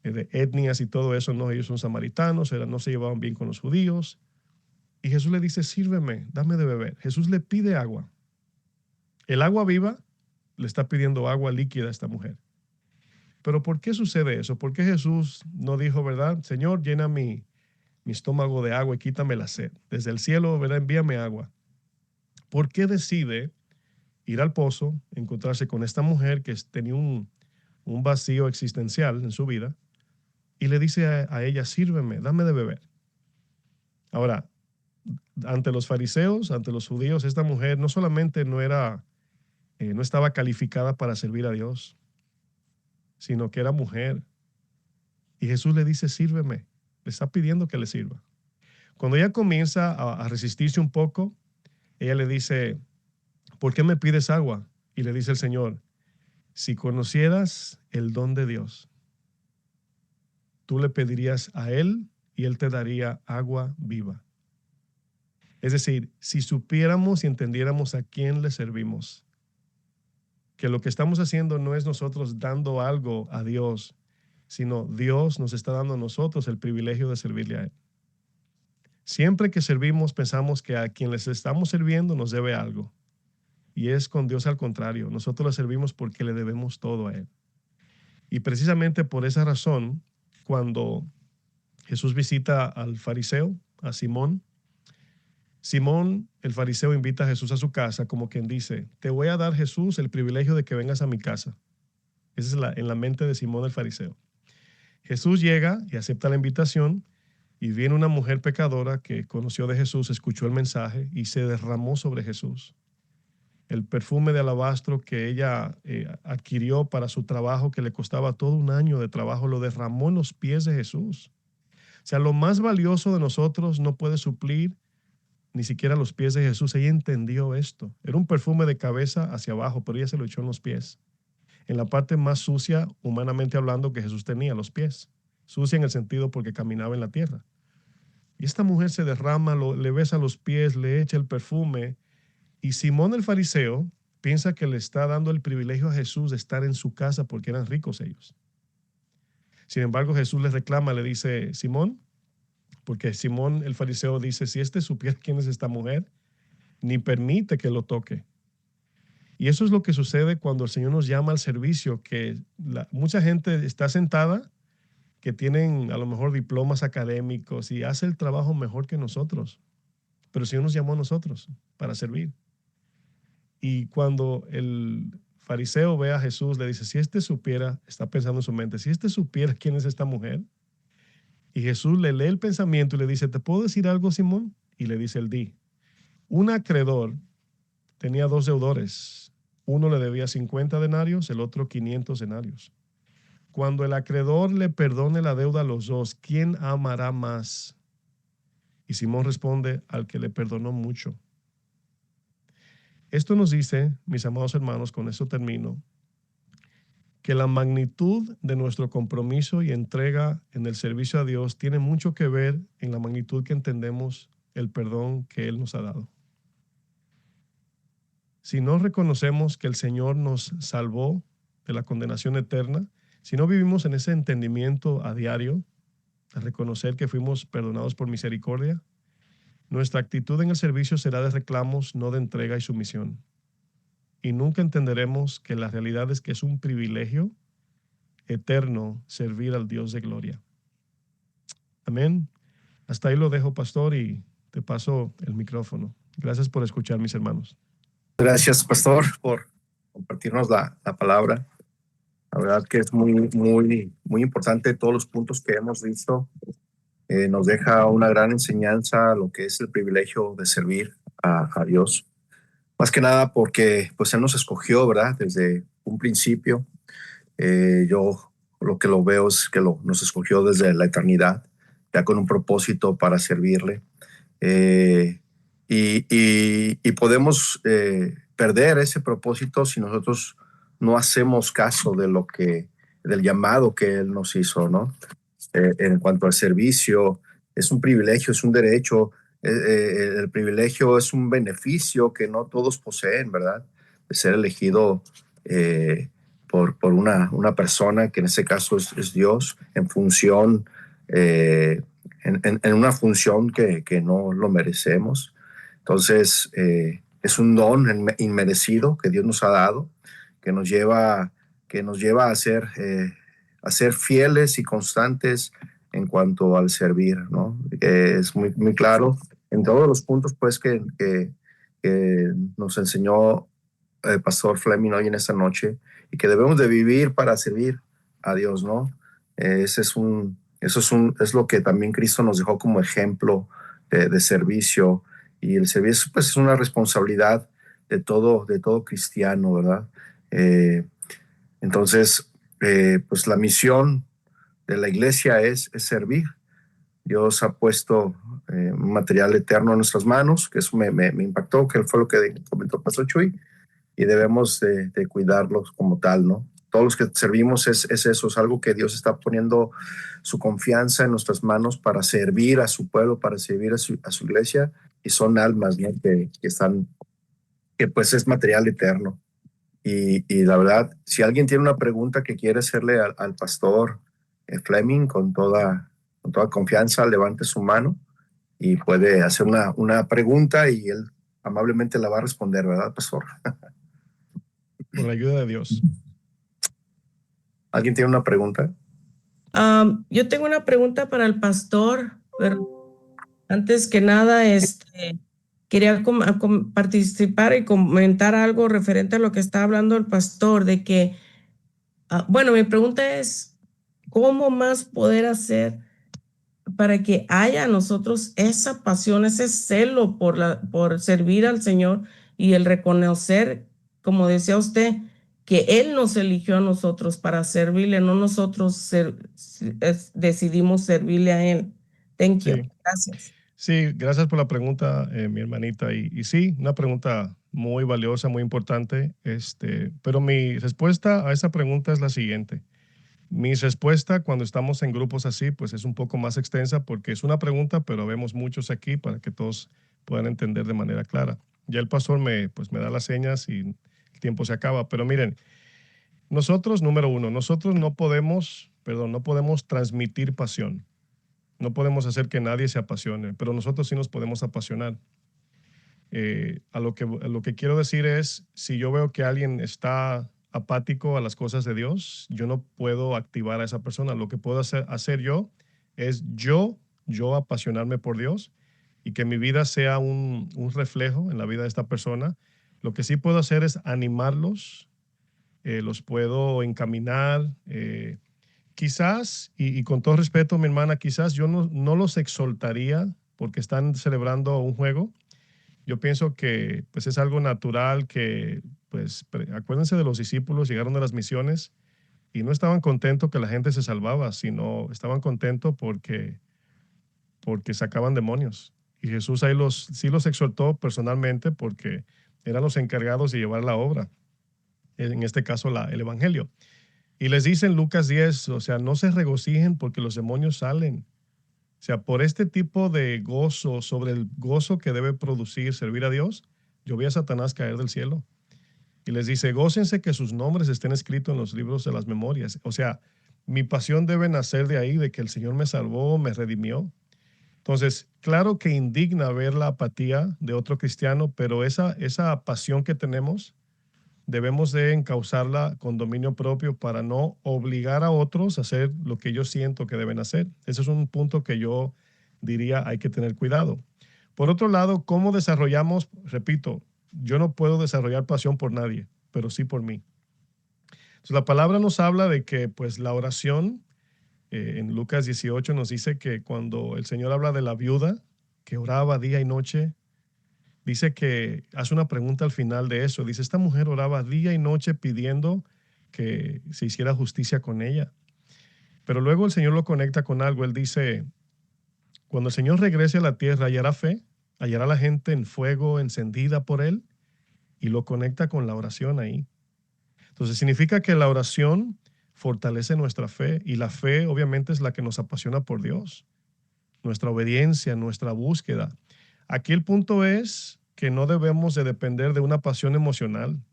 etnias y todo eso, ¿no? Ellos son samaritanos, no se llevaban bien con los judíos. Y Jesús le dice, sírveme, dame de beber. Jesús le pide agua. El agua viva le está pidiendo agua líquida a esta mujer. Pero ¿por qué sucede eso? ¿Por qué Jesús no dijo, verdad, Señor, llena mi estómago de agua y quítame la sed? Desde el cielo, ¿verdad? Envíame agua. ¿Por qué decide ir al pozo, encontrarse con esta mujer que tenía un vacío existencial en su vida y le dice a ella, sírveme, dame de beber? Ahora, ante los fariseos, ante los judíos, esta mujer no solamente no estaba calificada para servir a Dios, sino que era mujer. Y Jesús le dice, sírveme, le está pidiendo que le sirva. Cuando ella comienza a resistirse un poco, ella le dice, ¿por qué me pides agua? Y le dice el Señor, si conocieras el don de Dios, tú le pedirías a Él y Él te daría agua viva. Es decir, si supiéramos y entendiéramos a quién le servimos, que lo que estamos haciendo no es nosotros dando algo a Dios, sino Dios nos está dando a nosotros el privilegio de servirle a Él. Siempre que servimos pensamos que a quien les estamos sirviendo nos debe algo. Y es con Dios al contrario. Nosotros le servimos porque le debemos todo a Él. Y precisamente por esa razón, cuando Jesús visita al fariseo, a Simón, Simón, el fariseo, invita a Jesús a su casa como quien dice, te voy a dar, Jesús, el privilegio de que vengas a mi casa. Esa es en la mente de Simón el fariseo. Jesús llega y acepta la invitación y viene una mujer pecadora que conoció de Jesús, escuchó el mensaje y se derramó sobre Jesús. El perfume de alabastro que ella adquirió para su trabajo, que le costaba todo un año de trabajo, lo derramó en los pies de Jesús. O sea, lo más valioso de nosotros no puede suplir ni siquiera los pies de Jesús. Ella entendió esto. Era un perfume de cabeza hacia abajo, pero ella se lo echó en los pies. En la parte más sucia, humanamente hablando, que Jesús tenía, los pies. Sucia en el sentido porque caminaba en la tierra. Y esta mujer se derrama, le besa los pies, le echa el perfume. Y Simón el fariseo piensa que le está dando el privilegio a Jesús de estar en su casa porque eran ricos ellos. Sin embargo, Jesús les reclama, le dice, Simón, porque Simón el fariseo dice, si supiera quién es esta mujer, ni permite que lo toque. Y eso es lo que sucede cuando el Señor nos llama al servicio, que mucha gente está sentada, que tienen a lo mejor diplomas académicos y hace el trabajo mejor que nosotros. Pero el Señor nos llamó a nosotros para servir. Y cuando el fariseo ve a Jesús, le dice, si supiera, está pensando en su mente, si supiera quién es esta mujer. Y Jesús le lee el pensamiento y le dice, ¿te puedo decir algo, Simón? Y le dice el di. Un acreedor tenía 2 deudores. Uno le debía 50 denarios, el otro 500 denarios. cuando el acreedor le perdone la deuda a los dos, ¿quién amará más? Y Simón responde, al que le perdonó mucho. Esto nos dice, mis amados hermanos, con esto termino, que la magnitud de nuestro compromiso y entrega en el servicio a Dios tiene mucho que ver en la magnitud que entendemos el perdón que Él nos ha dado. Si no reconocemos que el Señor nos salvó de la condenación eterna, si no vivimos en ese entendimiento a diario, a reconocer que fuimos perdonados por misericordia, nuestra actitud en el servicio será de reclamos, no de entrega y sumisión. Y nunca entenderemos que la realidad es que es un privilegio eterno servir al Dios de gloria. Amén. Hasta ahí lo dejo, pastor, y te paso el micrófono. Gracias por escuchar, mis hermanos. Gracias, pastor, por compartirnos la palabra. La verdad que es muy importante todos los puntos que hemos visto. Nos deja una gran enseñanza lo que es el privilegio de servir a Dios. Más que nada porque pues Él nos escogió, ¿verdad? Desde un principio. Yo lo que lo veo es que nos escogió desde la eternidad, ya con un propósito para servirle. Y podemos perder ese propósito si nosotros no hacemos caso del llamado que Él nos hizo, ¿no? En cuanto al servicio, es un privilegio, es un derecho. El privilegio es un beneficio que no todos poseen, ¿verdad? De ser elegido por una persona que en ese caso es Dios, en función, en una función que no lo merecemos. Entonces, es un don inmerecido que Dios nos ha dado, que nos lleva a ser fieles y constantes en cuanto al servir, ¿no? Es muy claro en todos los puntos pues que nos enseñó el pastor Fleming hoy en esta noche, y que debemos de vivir para servir a Dios, ¿no? Eso es lo que también Cristo nos dejó como ejemplo de servicio, y el servicio pues es una responsabilidad de todo cristiano, ¿verdad? Entonces, pues la misión de la iglesia es servir. Dios ha puesto un material eterno en nuestras manos, que eso me impactó, que fue lo que comentó Pastor Chuy, y debemos de cuidarlos como tal, ¿no? Todos los que servimos es eso, es algo que Dios está poniendo su confianza en nuestras manos para servir a su pueblo, para servir a su iglesia, y son almas, ¿no? que pues es material eterno. Y la verdad, si alguien tiene una pregunta que quiere hacerle al pastor Fleming, con toda confianza, levante su mano y puede hacer una pregunta, y él amablemente la va a responder, ¿verdad, pastor? Con la ayuda de Dios. ¿Alguien tiene una pregunta? Yo tengo una pregunta para el pastor, pero antes que nada, quería participar y comentar algo referente a lo que está hablando el pastor, de que, bueno, mi pregunta es, ¿cómo más poder hacer para que haya en nosotros esa pasión, ese celo por servir al Señor, y el reconocer, como decía usted, que Él nos eligió a nosotros para servirle, no nosotros decidimos servirle a Él? Thank you. Sí. Gracias. Sí, gracias por la pregunta, mi hermanita. Y sí, una pregunta muy valiosa, muy importante. Pero mi respuesta a esa pregunta es la siguiente. Mi respuesta cuando estamos en grupos así, pues es un poco más extensa, porque es una pregunta, pero vemos muchos aquí para que todos puedan entender de manera clara. Ya el pastor me da las señas y el tiempo se acaba. Pero miren, nosotros, número uno, nosotros no podemos transmitir pasión. No podemos hacer que nadie se apasione, pero nosotros sí nos podemos apasionar. A lo que quiero decir es, si yo veo que alguien está apático a las cosas de Dios, yo no puedo activar a esa persona. Lo que puedo hacer yo es yo apasionarme por Dios, y que mi vida sea un reflejo en la vida de esta persona. Lo que sí puedo hacer es animarlos, los puedo encaminar, quizás, y con todo respeto, mi hermana, quizás yo no los exaltaría porque están celebrando un juego. Yo pienso que pues es algo natural que, pues, acuérdense de los discípulos, llegaron de las misiones, Y no estaban contentos que la gente se salvaba, sino estaban contentos porque sacaban demonios. Y Jesús ahí sí los exhortó personalmente porque eran los encargados de llevar la obra, en este caso el evangelio. Y les dice en Lucas 10, o sea, no se regocijen porque los demonios salen. O sea, por este tipo de gozo, sobre el gozo que debe producir servir a Dios, yo vi a Satanás caer del cielo. Y les dice, gócense que sus nombres estén escritos en los libros de las memorias. O sea, mi pasión debe nacer de ahí, de que el Señor me salvó, me redimió. Entonces, claro que indigna ver la apatía de otro cristiano, pero esa pasión que tenemos, debemos de encauzarla con dominio propio para no obligar a otros a hacer lo que yo siento que deben hacer. Ese es un punto que yo diría hay que tener cuidado. Por otro lado, ¿cómo desarrollamos? Repito, yo no puedo desarrollar pasión por nadie, pero sí por mí. Entonces, la palabra nos habla de que pues la oración, en Lucas 18 nos dice que cuando el Señor habla de la viuda que oraba día y noche, dice que hace una pregunta al final de eso. Dice, esta mujer oraba día y noche pidiendo que se hiciera justicia con ella. Pero luego el Señor lo conecta con algo. Él dice, cuando el Señor regrese a la tierra, hallará fe, hallará a la gente en fuego, encendida por Él, y lo conecta con la oración ahí. Entonces significa que la oración fortalece nuestra fe, y la fe obviamente es la que nos apasiona por Dios, nuestra obediencia, nuestra búsqueda. Aquí el punto es que no debemos de depender de una pasión emocional.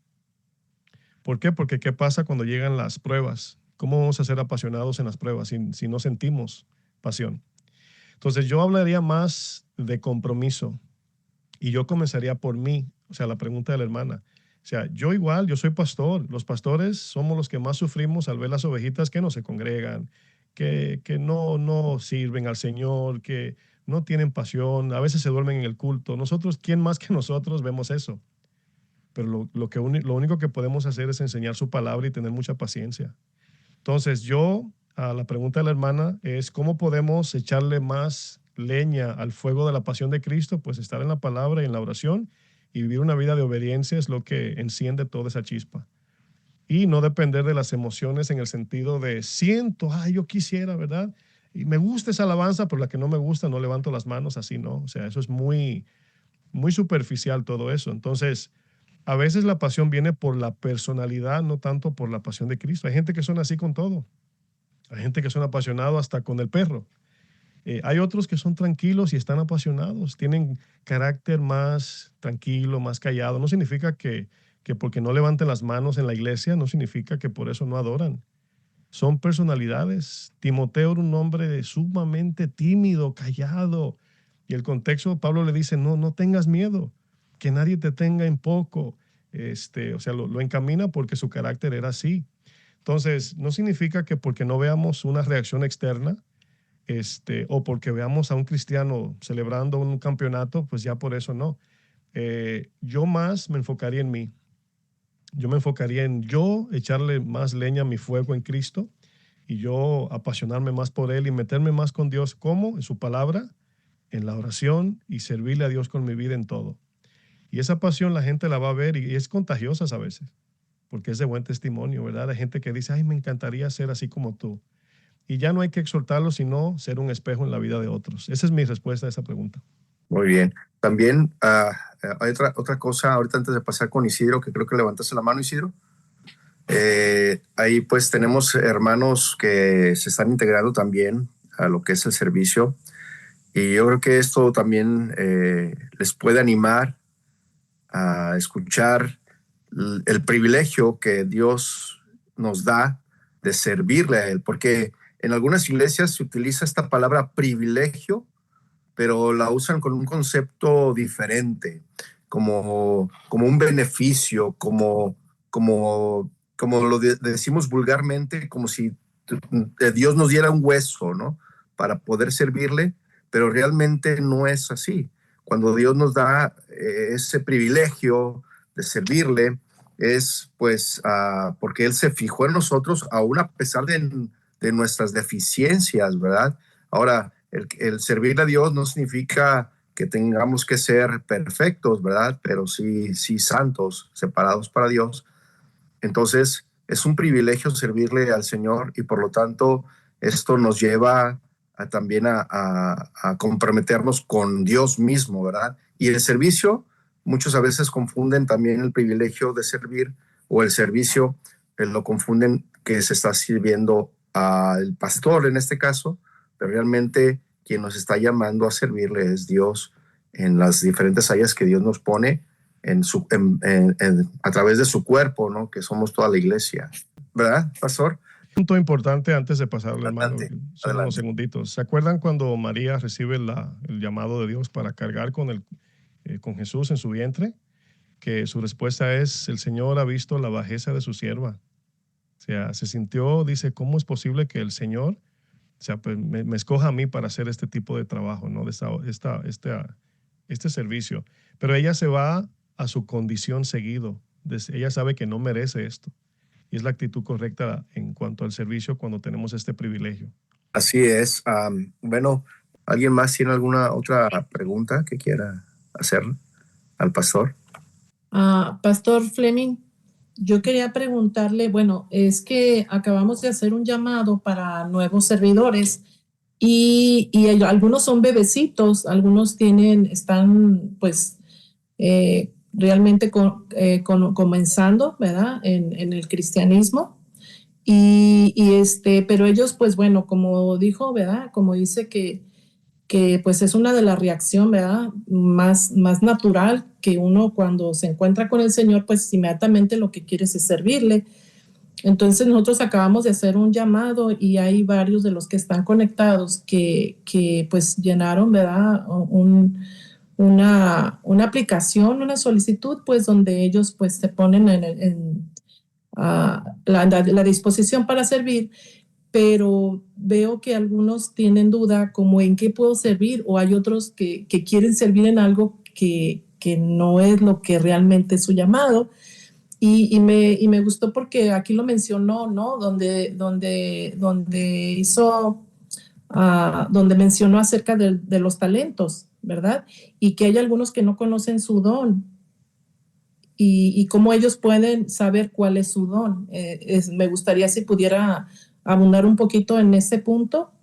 ¿Por qué? Porque ¿qué pasa cuando llegan las pruebas? ¿Cómo vamos a ser apasionados en las pruebas si no sentimos pasión? Entonces yo hablaría más de compromiso y yo comenzaría por mí. O sea, la pregunta de la hermana. O sea, yo soy pastor. Los pastores somos los que más sufrimos al ver las ovejitas que no se congregan, que no sirven al Señor, que no tienen pasión, a veces se duermen en el culto. Nosotros, ¿quién más que nosotros vemos eso? Pero lo único que podemos hacer es enseñar su palabra y tener mucha paciencia. Entonces, a la pregunta de la hermana es, ¿cómo podemos echarle más leña al fuego de la pasión de Cristo? Pues estar en la palabra y en la oración y vivir una vida de obediencia es lo que enciende toda esa chispa. Y no depender de las emociones en el sentido de siento, yo quisiera, ¿verdad? Y me gusta esa alabanza, pero la que no me gusta no levanto las manos, así no. O sea, eso es muy, muy superficial todo eso. Entonces, a veces la pasión viene por la personalidad, no tanto por la pasión de Cristo. Hay gente que son así con todo. Hay gente que son apasionados hasta con el perro. Hay otros que son tranquilos y están apasionados. Tienen carácter más tranquilo, más callado. No significa que porque no levanten las manos en la iglesia, no significa que por eso no adoran. Son personalidades. Timoteo era un hombre sumamente tímido, callado. Y el contexto, Pablo le dice, no tengas miedo, que nadie te tenga en poco. O sea, lo encamina porque su carácter era así. Entonces, no significa que porque no veamos una reacción externa, o porque veamos a un cristiano celebrando un campeonato, pues ya por eso no. Yo más me enfocaría en mí. Yo me enfocaría en yo echarle más leña a mi fuego en Cristo y yo apasionarme más por Él y meterme más con Dios. ¿Cómo? En su palabra, en la oración y servirle a Dios con mi vida en todo. Y esa pasión la gente la va a ver y es contagiosa a veces, porque es de buen testimonio, ¿verdad? Hay gente que dice, me encantaría ser así como tú. Y ya no hay que exhortarlo, sino ser un espejo en la vida de otros. Esa es mi respuesta a esa pregunta. Muy bien. También hay otra cosa, ahorita antes de pasar con Isidro, que creo que levantaste la mano, Isidro. Ahí pues tenemos hermanos que se están integrando también a lo que es el servicio. Y yo creo que esto también les puede animar a escuchar el privilegio que Dios nos da de servirle a Él, porque en algunas iglesias se utiliza esta palabra privilegio, pero la usan con un concepto diferente, como un beneficio, como lo decimos vulgarmente, como si Dios nos diera un hueso, ¿no? Para poder servirle, pero realmente no es así. Cuando Dios nos da ese privilegio de servirle, es pues porque Él se fijó en nosotros, aún a pesar de nuestras deficiencias, ¿verdad? Ahora, el servir a Dios no significa que tengamos que ser perfectos, ¿verdad? Pero sí santos, separados para Dios. Entonces, es un privilegio servirle al Señor y por lo tanto esto nos lleva también a comprometernos con Dios mismo, ¿verdad? Y el servicio, muchos a veces confunden también el privilegio de servir o el servicio, lo confunden que se está sirviendo al pastor en este caso, pero realmente quien nos está llamando a servirle es Dios en las diferentes áreas que Dios nos pone a través de su cuerpo, ¿no? Que somos toda la iglesia. ¿Verdad, pastor? Punto importante antes de pasarle, hermano, Adelante, solo unos segunditos. ¿Se acuerdan cuando María recibe el llamado de Dios para cargar con Jesús en su vientre? Que su respuesta es: el Señor ha visto la bajeza de su sierva. O sea, se sintió, dice, ¿cómo es posible que el Señor, o sea, pues me escoja a mí para hacer este tipo de trabajo, ¿no? Este servicio. Pero ella se va a su condición seguido. Ella sabe que no merece esto. Y es la actitud correcta en cuanto al servicio cuando tenemos este privilegio. Así es. Bueno, ¿alguien más tiene alguna otra pregunta que quiera hacer al pastor? Pastor Fleming, yo quería preguntarle, bueno, es que acabamos de hacer un llamado para nuevos servidores y algunos son bebecitos, algunos están pues realmente comenzando, ¿verdad? En el cristianismo. Pero ellos, pues bueno, como dijo, ¿verdad? Como dice que pues es una de las reacciones, ¿verdad? Más natural, que uno cuando se encuentra con el Señor, pues inmediatamente lo que quiere es servirle. Entonces nosotros acabamos de hacer un llamado y hay varios de los que están conectados que pues llenaron, ¿verdad? Una aplicación, una solicitud, pues donde ellos pues se ponen en la disposición para servir, pero veo que algunos tienen duda como en qué puedo servir, o hay otros que quieren servir en algo que no es lo que realmente es su llamado. Y me gustó porque aquí lo mencionó, ¿no? Donde mencionó acerca de los talentos, ¿verdad? Y que hay algunos que no conocen su don. Y cómo ellos pueden saber cuál es su don. Me gustaría si pudiera abundar un poquito en ese punto.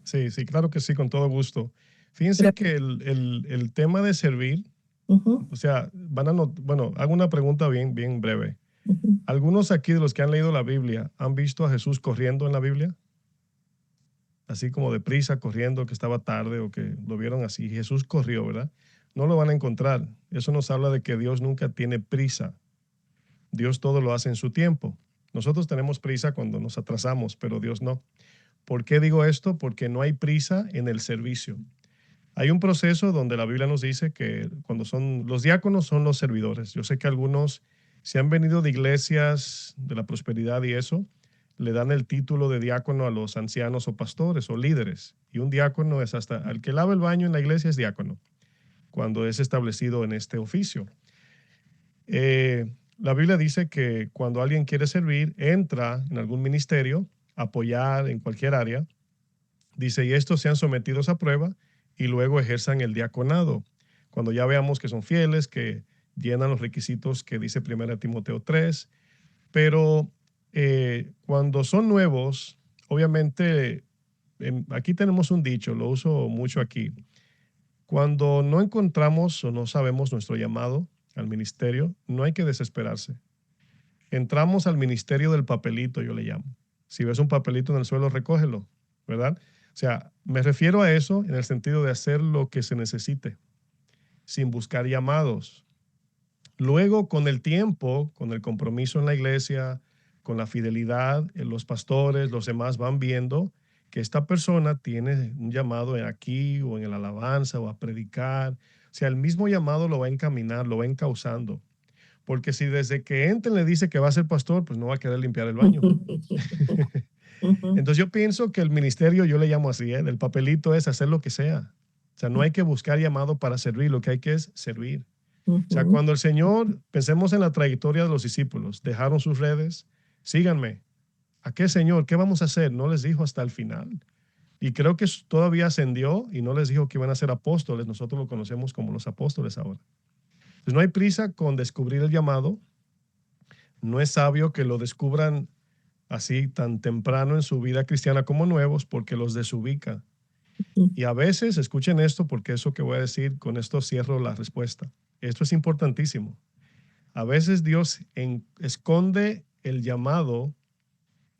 Sí, claro que sí, con todo gusto. Fíjense que el tema de servir, o sea, bueno, hago una pregunta bien breve. ¿Algunos aquí de los que han leído la Biblia han visto a Jesús corriendo en la Biblia? Así como deprisa, corriendo, que estaba tarde o que lo vieron así. Jesús corrió, ¿verdad? No lo van a encontrar. Eso nos habla de que Dios nunca tiene prisa. Dios todo lo hace en su tiempo. Nosotros tenemos prisa cuando nos atrasamos, pero Dios no. ¿Por qué digo esto? Porque no hay prisa en el servicio. Hay un proceso donde la Biblia nos dice que cuando los diáconos son los servidores. Yo sé que algunos, si han venido de iglesias de la prosperidad y eso, le dan el título de diácono a los ancianos o pastores o líderes. Y un diácono es hasta el que lava el baño en la iglesia es diácono, cuando es establecido en este oficio. La Biblia dice que cuando alguien quiere servir, entra en algún ministerio, apoyar en cualquier área, dice, y estos sean sometidos a prueba y luego ejerzan el diaconado. Cuando ya veamos que son fieles, que llenan los requisitos que dice 1 Timoteo 3, pero cuando son nuevos, obviamente, aquí tenemos un dicho, lo uso mucho aquí. Cuando no encontramos o no sabemos nuestro llamado al ministerio, no hay que desesperarse. Entramos al ministerio del papelito, yo le llamo. Si ves un papelito en el suelo, recógelo, ¿verdad? O sea, me refiero a eso en el sentido de hacer lo que se necesite, sin buscar llamados. Luego, con el tiempo, con el compromiso en la iglesia, con la fidelidad, los pastores, los demás van viendo que esta persona tiene un llamado aquí o en el alabanza o a predicar. O sea, el mismo llamado lo va a encaminar, lo va encauzando. Porque si desde que entra le dice que va a ser pastor, pues no va a querer limpiar el baño. Entonces yo pienso que el ministerio, yo le llamo así, del papelito es hacer lo que sea. O sea, no hay que buscar llamado para servir, lo que hay que es servir. O sea, cuando el Señor, pensemos en la trayectoria de los discípulos, dejaron sus redes, síganme. ¿A qué, Señor? ¿Qué vamos a hacer? No les dijo hasta el final. Y creo que todavía ascendió y no les dijo que iban a ser apóstoles. Nosotros lo conocemos como los apóstoles ahora. Entonces no hay prisa con descubrir el llamado. No es sabio que lo descubran así tan temprano en su vida cristiana como nuevos, porque los desubica. Y a veces, escuchen esto, porque eso que voy a decir, con esto cierro la respuesta. Esto es importantísimo. A veces Dios esconde el llamado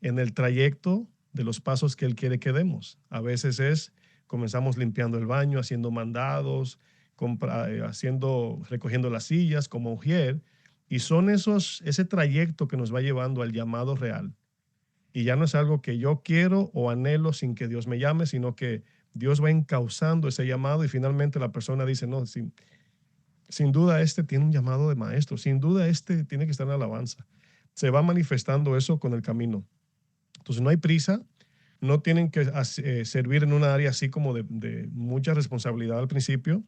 en el trayecto de los pasos que Él quiere que demos. A veces comenzamos limpiando el baño, haciendo mandados, recogiendo las sillas como Ujier, y son ese trayecto que nos va llevando al llamado real. Y ya no es algo que yo quiero o anhelo sin que Dios me llame, sino que Dios va encauzando ese llamado y finalmente la persona dice, no, sin duda este tiene un llamado de maestro, sin duda este tiene que estar en alabanza. Se va manifestando eso con el camino. Entonces no hay prisa, no tienen que servir en un área así como de mucha responsabilidad al principio.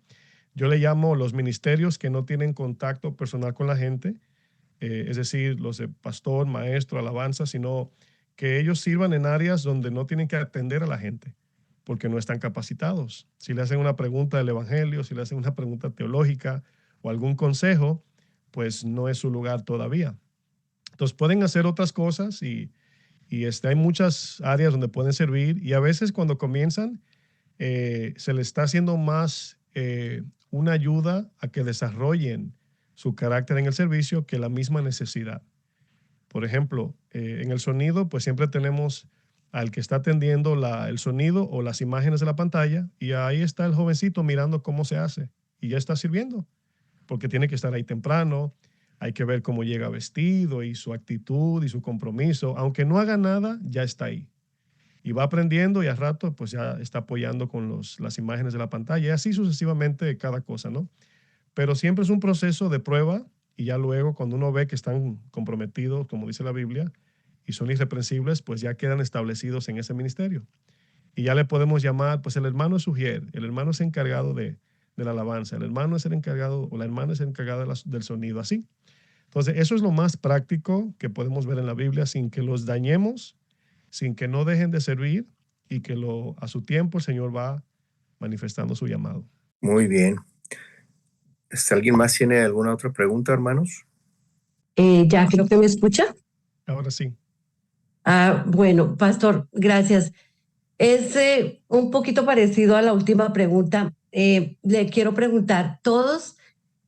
Yo le llamo los ministerios que no tienen contacto personal con la gente, es decir, los de pastor, maestro, alabanza, sino que ellos sirvan en áreas donde no tienen que atender a la gente, porque no están capacitados. Si le hacen una pregunta del evangelio, si le hacen una pregunta teológica o algún consejo, pues no es su lugar todavía. Entonces pueden hacer otras cosas y hay muchas áreas donde pueden servir, y a veces cuando comienzan se les está haciendo más una ayuda a que desarrollen su carácter en el servicio que la misma necesidad. Por ejemplo, en el sonido, pues siempre tenemos al que está atendiendo el sonido o las imágenes de la pantalla, y ahí está el jovencito mirando cómo se hace y ya está sirviendo, porque tiene que estar ahí temprano, hay que ver cómo llega vestido y su actitud y su compromiso. Aunque no haga nada, ya está ahí. Y va aprendiendo y al rato pues ya está apoyando con las imágenes de la pantalla y así sucesivamente cada cosa, ¿no? Pero siempre es un proceso de prueba, y ya luego cuando uno ve que están comprometidos, como dice la Biblia, y son irreprensibles, pues ya quedan establecidos en ese ministerio. Y ya le podemos llamar, pues el hermano es Ujier, el hermano es encargado de la alabanza, el hermano es el encargado, o la hermana es encargada del sonido, así. Entonces, eso es lo más práctico que podemos ver en la Biblia, sin que los dañemos, sin que no dejen de servir, y que a su tiempo el Señor va manifestando su llamado. Muy bien. ¿Alguien más tiene alguna otra pregunta, hermanos? Ya creo que me escucha. Ahora sí. Bueno, pastor, gracias. Es un poquito parecido a la última pregunta. Le quiero preguntar, todos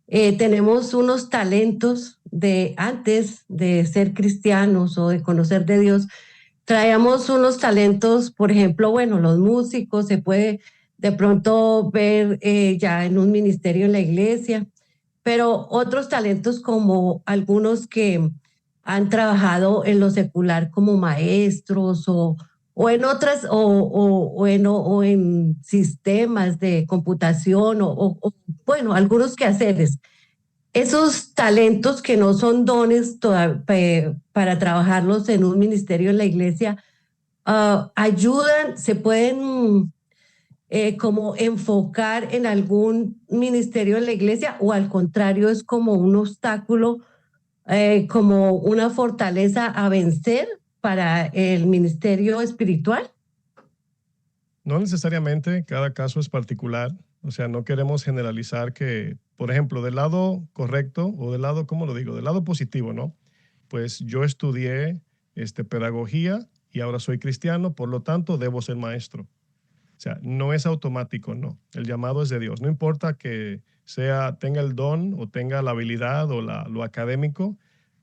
tenemos unos talentos de antes de ser cristianos o de conocer de Dios. Traíamos unos talentos, por ejemplo, bueno, los músicos, se puede de pronto ver ya en un ministerio en la iglesia, pero otros talentos como algunos que han trabajado en lo secular como maestros o en otras o en sistemas de computación bueno, algunos quehaceres. Esos talentos que no son dones para trabajarlos en un ministerio en la iglesia, ayudan, se pueden como enfocar en algún ministerio en la iglesia, o al contrario es como un obstáculo, como una fortaleza a vencer para el ministerio espiritual? No necesariamente, cada caso es particular. O sea, no queremos generalizar que, por ejemplo, del lado correcto o del lado, ¿cómo lo digo? Del lado positivo, ¿no? Pues yo estudié pedagogía y ahora soy cristiano, por lo tanto debo ser maestro. O sea, no es automático, no. El llamado es de Dios. No importa que tenga el don o tenga la habilidad o lo académico,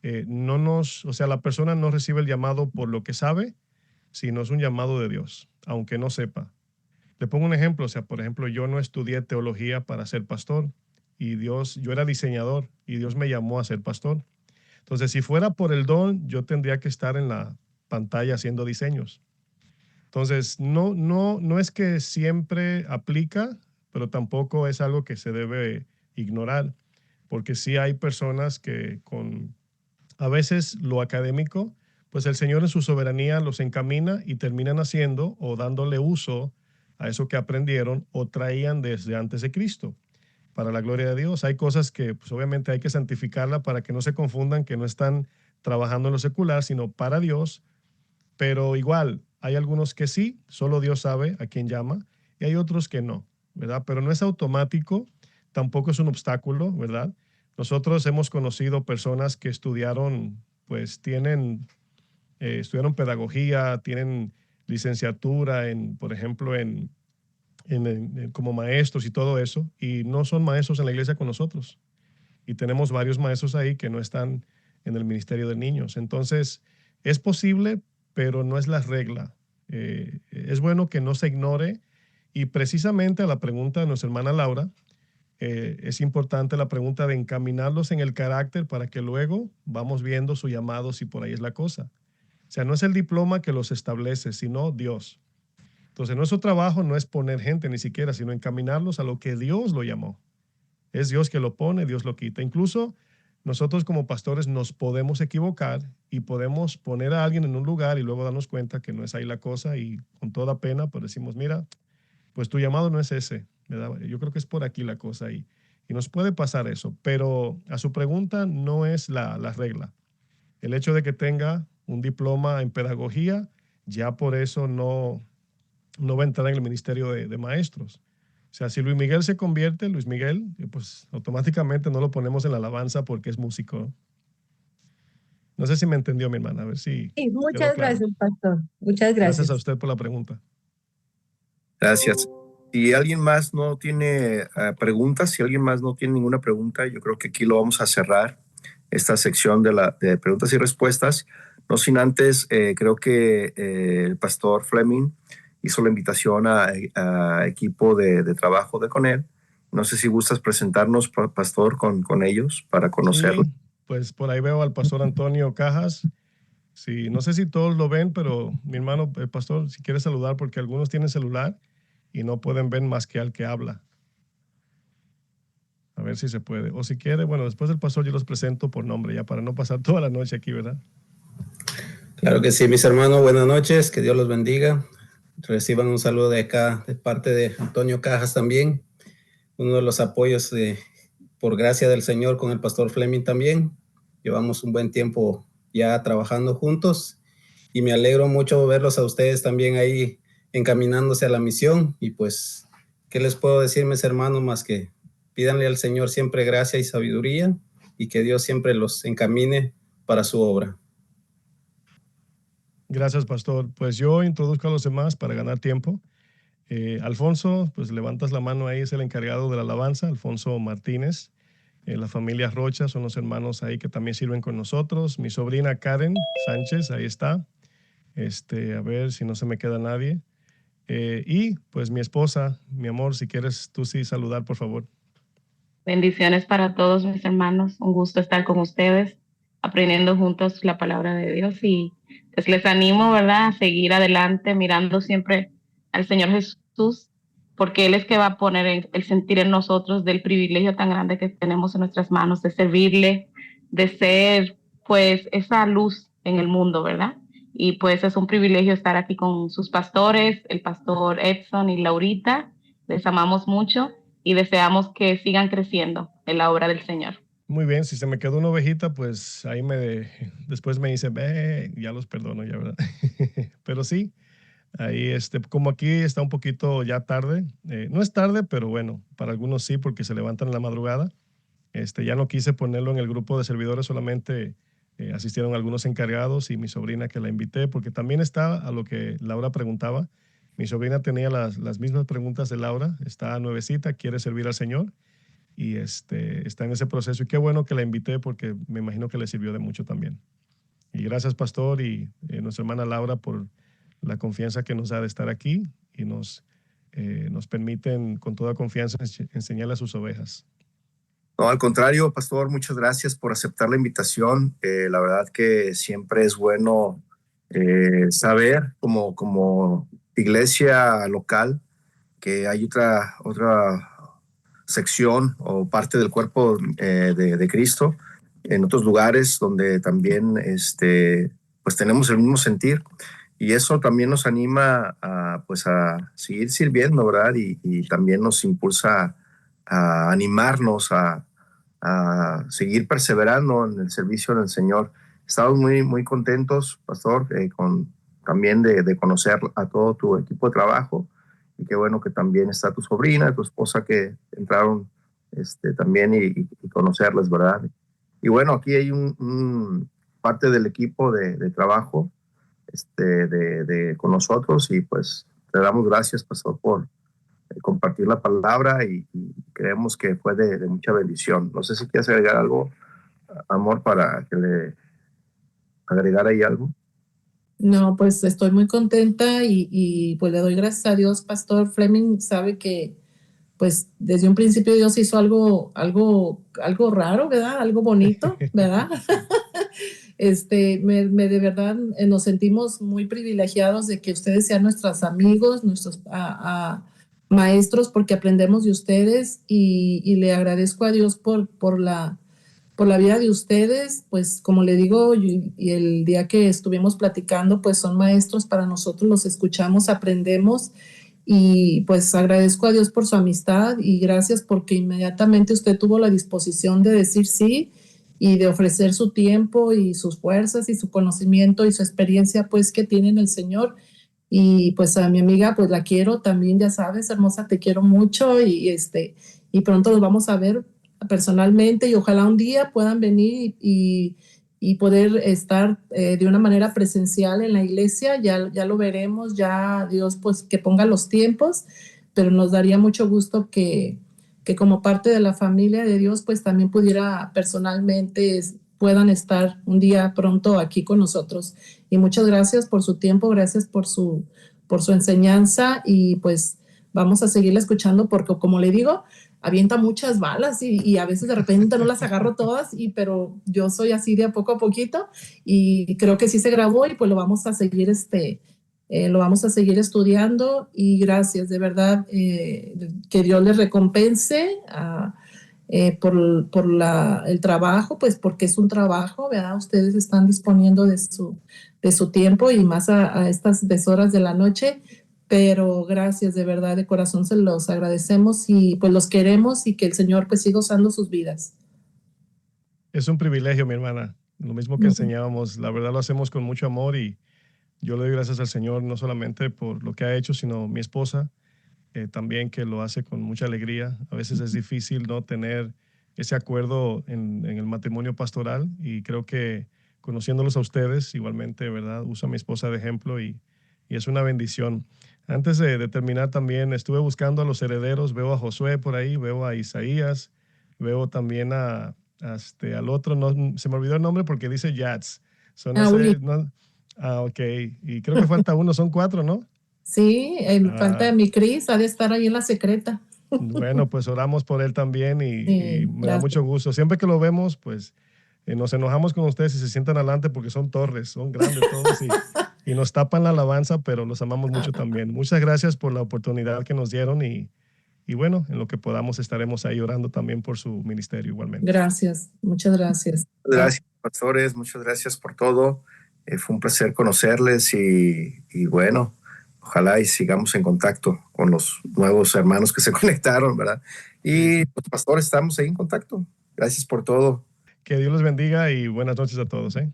o sea, la persona no recibe el llamado por lo que sabe, sino es un llamado de Dios, aunque no sepa. Le pongo un ejemplo, o sea, por ejemplo, yo no estudié teología para ser pastor, yo era diseñador y Dios me llamó a ser pastor. Entonces, si fuera por el don, yo tendría que estar en la pantalla haciendo diseños. Entonces, no es que siempre aplica, pero tampoco es algo que se debe ignorar, porque sí hay personas que a veces lo académico, pues el Señor en su soberanía los encamina y terminan haciendo o dándole uso a eso que aprendieron o traían desde antes de Cristo. Para la gloria de Dios, hay cosas que pues obviamente hay que santificarla para que no se confundan, que no están trabajando en lo secular, sino para Dios. Pero igual, hay algunos que sí, solo Dios sabe a quién llama, y hay otros que no, ¿verdad? Pero no es automático, tampoco es un obstáculo, ¿verdad? Nosotros hemos conocido personas que estudiaron pues tienen, estudiaron pedagogía, tienen licenciatura por ejemplo, como maestros y todo eso, y no son maestros en la iglesia con nosotros. Y tenemos varios maestros ahí que no están en el ministerio de niños. Entonces, es posible, pero no es la regla. Es bueno que no se ignore, y precisamente a la pregunta de nuestra hermana Laura, es importante la pregunta de encaminarlos en el carácter para que luego vamos viendo su llamado, si por ahí es la cosa. O sea, no es el diploma que los establece, sino Dios. Entonces, nuestro trabajo no es poner gente ni siquiera, sino encaminarlos a lo que Dios lo llamó. Es Dios que lo pone, Dios lo quita. Incluso nosotros como pastores nos podemos equivocar y podemos poner a alguien en un lugar y luego darnos cuenta que no es ahí la cosa, y con toda pena pues decimos, mira, pues tu llamado no es ese, ¿verdad? Yo creo que es por aquí la cosa, y nos puede pasar eso. Pero a su pregunta, no es la regla. El hecho de que tenga un diploma en pedagogía, ya por eso no va a entrar en el ministerio de maestros. O sea, si Luis Miguel se convierte, Luis Miguel, pues automáticamente no lo ponemos en la alabanza porque es músico. No sé si me entendió, mi hermana, a ver si Sí, quedó muchas claro. gracias, pastor. Muchas Gracias a gracias. usted por la pregunta. Gracias. Si alguien más no tiene preguntas, si alguien más no tiene ninguna pregunta, yo creo que aquí lo vamos a cerrar, esta sección de preguntas y respuestas. No sin antes, creo que el pastor Fleming hizo la invitación a equipo de trabajo de Conel. No sé si gustas presentarnos, pastor, con ellos para conocerlo. Sí, pues por ahí veo al pastor Antonio Cajas. Sí, no sé si todos lo ven, pero mi hermano, el pastor, si quiere saludar, porque algunos tienen celular y no pueden ver más que al que habla. A ver si se puede. O si quiere, bueno, después del pastor yo los presento por nombre, ya para no pasar toda la noche aquí, ¿verdad? Claro que sí, mis hermanos, buenas noches, que Dios los bendiga. Reciban un saludo de acá, de parte de Antonio Cajas también, uno de los apoyos por gracia del Señor con el pastor Fleming también. Llevamos un buen tiempo ya trabajando juntos y me alegro mucho verlos a ustedes también ahí encaminándose a la misión. Y pues, ¿qué les puedo decir, mis hermanos? Más que pídanle al Señor siempre gracia y sabiduría, y que Dios siempre los encamine para su obra. Gracias, pastor. Pues yo introduzco a los demás para ganar tiempo. Alfonso, pues levantas la mano ahí, es el encargado de la alabanza, Alfonso Martínez. La familia Rocha son los hermanos ahí que también sirven con nosotros. Mi sobrina Karen Sánchez, ahí está. A ver si no se me queda nadie. Y pues mi esposa, mi amor, si quieres tú sí saludar, por favor. Bendiciones para todos mis hermanos. Un gusto estar con ustedes, aprendiendo juntos la palabra de Dios, y pues les animo, ¿verdad?, a seguir adelante mirando siempre al Señor Jesús, porque Él es que va a poner el sentir en nosotros del privilegio tan grande que tenemos en nuestras manos de servirle, de ser pues esa luz en el mundo, ¿verdad? Y pues es un privilegio estar aquí con sus pastores, el pastor Edson y Laurita. Les amamos mucho y deseamos que sigan creciendo en la obra del Señor. Muy bien, si se me quedó una ovejita, pues ahí después me dice, ve, ya los perdono, ya, ¿verdad? Pero sí, ahí, como aquí está un poquito ya tarde, no es tarde, pero bueno, para algunos sí, porque se levantan en la madrugada. Ya no quise ponerlo en el grupo de servidores, solamente asistieron algunos encargados y mi sobrina que la invité, porque también está a lo que Laura preguntaba. Mi sobrina tenía las mismas preguntas de Laura, está nuevecita, quiere servir al Señor y está en ese proceso. Y qué bueno que la invité, porque me imagino que le sirvió de mucho también. Y gracias, pastor, y nuestra hermana Laura, por la confianza que nos da de estar aquí y nos permiten con toda confianza enseñarle a sus ovejas. No, al contrario, pastor, muchas gracias por aceptar la invitación. La verdad que siempre es bueno saber como iglesia local que hay otra sección o parte del cuerpo de Cristo en otros lugares donde también pues tenemos el mismo sentir, y eso también nos anima a seguir sirviendo, ¿verdad? Y también nos impulsa a animarnos a seguir perseverando en el servicio del Señor. Estamos muy, muy contentos, pastor, también de conocer a todo tu equipo de trabajo, y qué bueno que también está tu sobrina, tu esposa, que entraron también, y conocerles, ¿verdad? Y bueno, aquí hay parte del equipo de trabajo con nosotros, y pues te damos gracias, pastor, por compartir la palabra, y creemos que fue de mucha bendición. No sé si quieres agregar algo, amor, para que le agregar ahí algo. No, pues estoy muy contenta y pues le doy gracias a Dios, Pastor Fleming. Sabe que pues desde un principio Dios hizo algo raro, ¿verdad? Algo bonito, ¿verdad? De verdad nos sentimos muy privilegiados de que ustedes sean nuestros amigos, nuestros maestros, porque aprendemos de ustedes, y le agradezco a Dios por la vida de ustedes. Pues como le digo, y el día que estuvimos platicando, pues son maestros para nosotros, los escuchamos, aprendemos, y pues agradezco a Dios por su amistad, y gracias porque inmediatamente usted tuvo la disposición de decir sí y de ofrecer su tiempo y sus fuerzas y su conocimiento y su experiencia pues que tiene en el Señor. Y pues a mi amiga pues la quiero también, ya sabes, hermosa, te quiero mucho, y pronto nos vamos a ver personalmente, y ojalá un día puedan venir y poder estar de una manera presencial en la iglesia. Ya lo veremos, ya Dios pues que ponga los tiempos, pero nos daría mucho gusto que como parte de la familia de Dios pues también pudiera personalmente puedan estar un día pronto aquí con nosotros. Y muchas gracias por su tiempo, gracias por su enseñanza, y pues vamos a seguirla escuchando porque, como le digo, avienta muchas balas y a veces de repente no las agarro todas, pero yo soy así de a poquito, y creo que sí se grabó, y pues lo vamos a seguir estudiando. Y gracias, de verdad, que Dios les recompense por el trabajo, pues porque es un trabajo, ¿verdad? Ustedes están disponiendo de su tiempo, y más a estas deshoras de la noche. Pero gracias, de verdad, de corazón se los agradecemos, y pues los queremos, y que el Señor pues siga usando sus vidas. Es un privilegio, mi hermana. Lo mismo que enseñábamos, la verdad lo hacemos con mucho amor, y yo le doy gracias al Señor no solamente por lo que ha hecho, sino mi esposa también, que lo hace con mucha alegría. A veces es difícil no tener ese acuerdo en el matrimonio pastoral, y creo que conociéndolos a ustedes igualmente, ¿verdad? Uso a mi esposa de ejemplo, y es una bendición. Antes de terminar, también estuve buscando a los herederos. Veo a Josué por ahí, veo a Isaías, veo también al otro, no, se me olvidó el nombre porque dice Yats. Ok, y creo que falta uno, son 4, ¿no? Sí, falta mi Cris, ha de estar ahí en la secreta. Bueno, pues oramos por él también, y Sí, me da mucho gusto. Siempre que lo vemos, pues nos enojamos con ustedes y se sientan adelante porque son torres, son grandes todos, y nos tapan la alabanza, pero los amamos mucho también. Muchas gracias por la oportunidad que nos dieron, y bueno, en lo que podamos estaremos ahí orando también por su ministerio igualmente. Gracias, muchas gracias. Gracias, pastores, muchas gracias por todo. Fue un placer conocerles, y bueno, ojalá y sigamos en contacto con los nuevos hermanos que se conectaron, ¿verdad? Y pues, pastores, estamos ahí en contacto. Gracias por todo. Que Dios los bendiga y buenas noches a todos, ¿eh?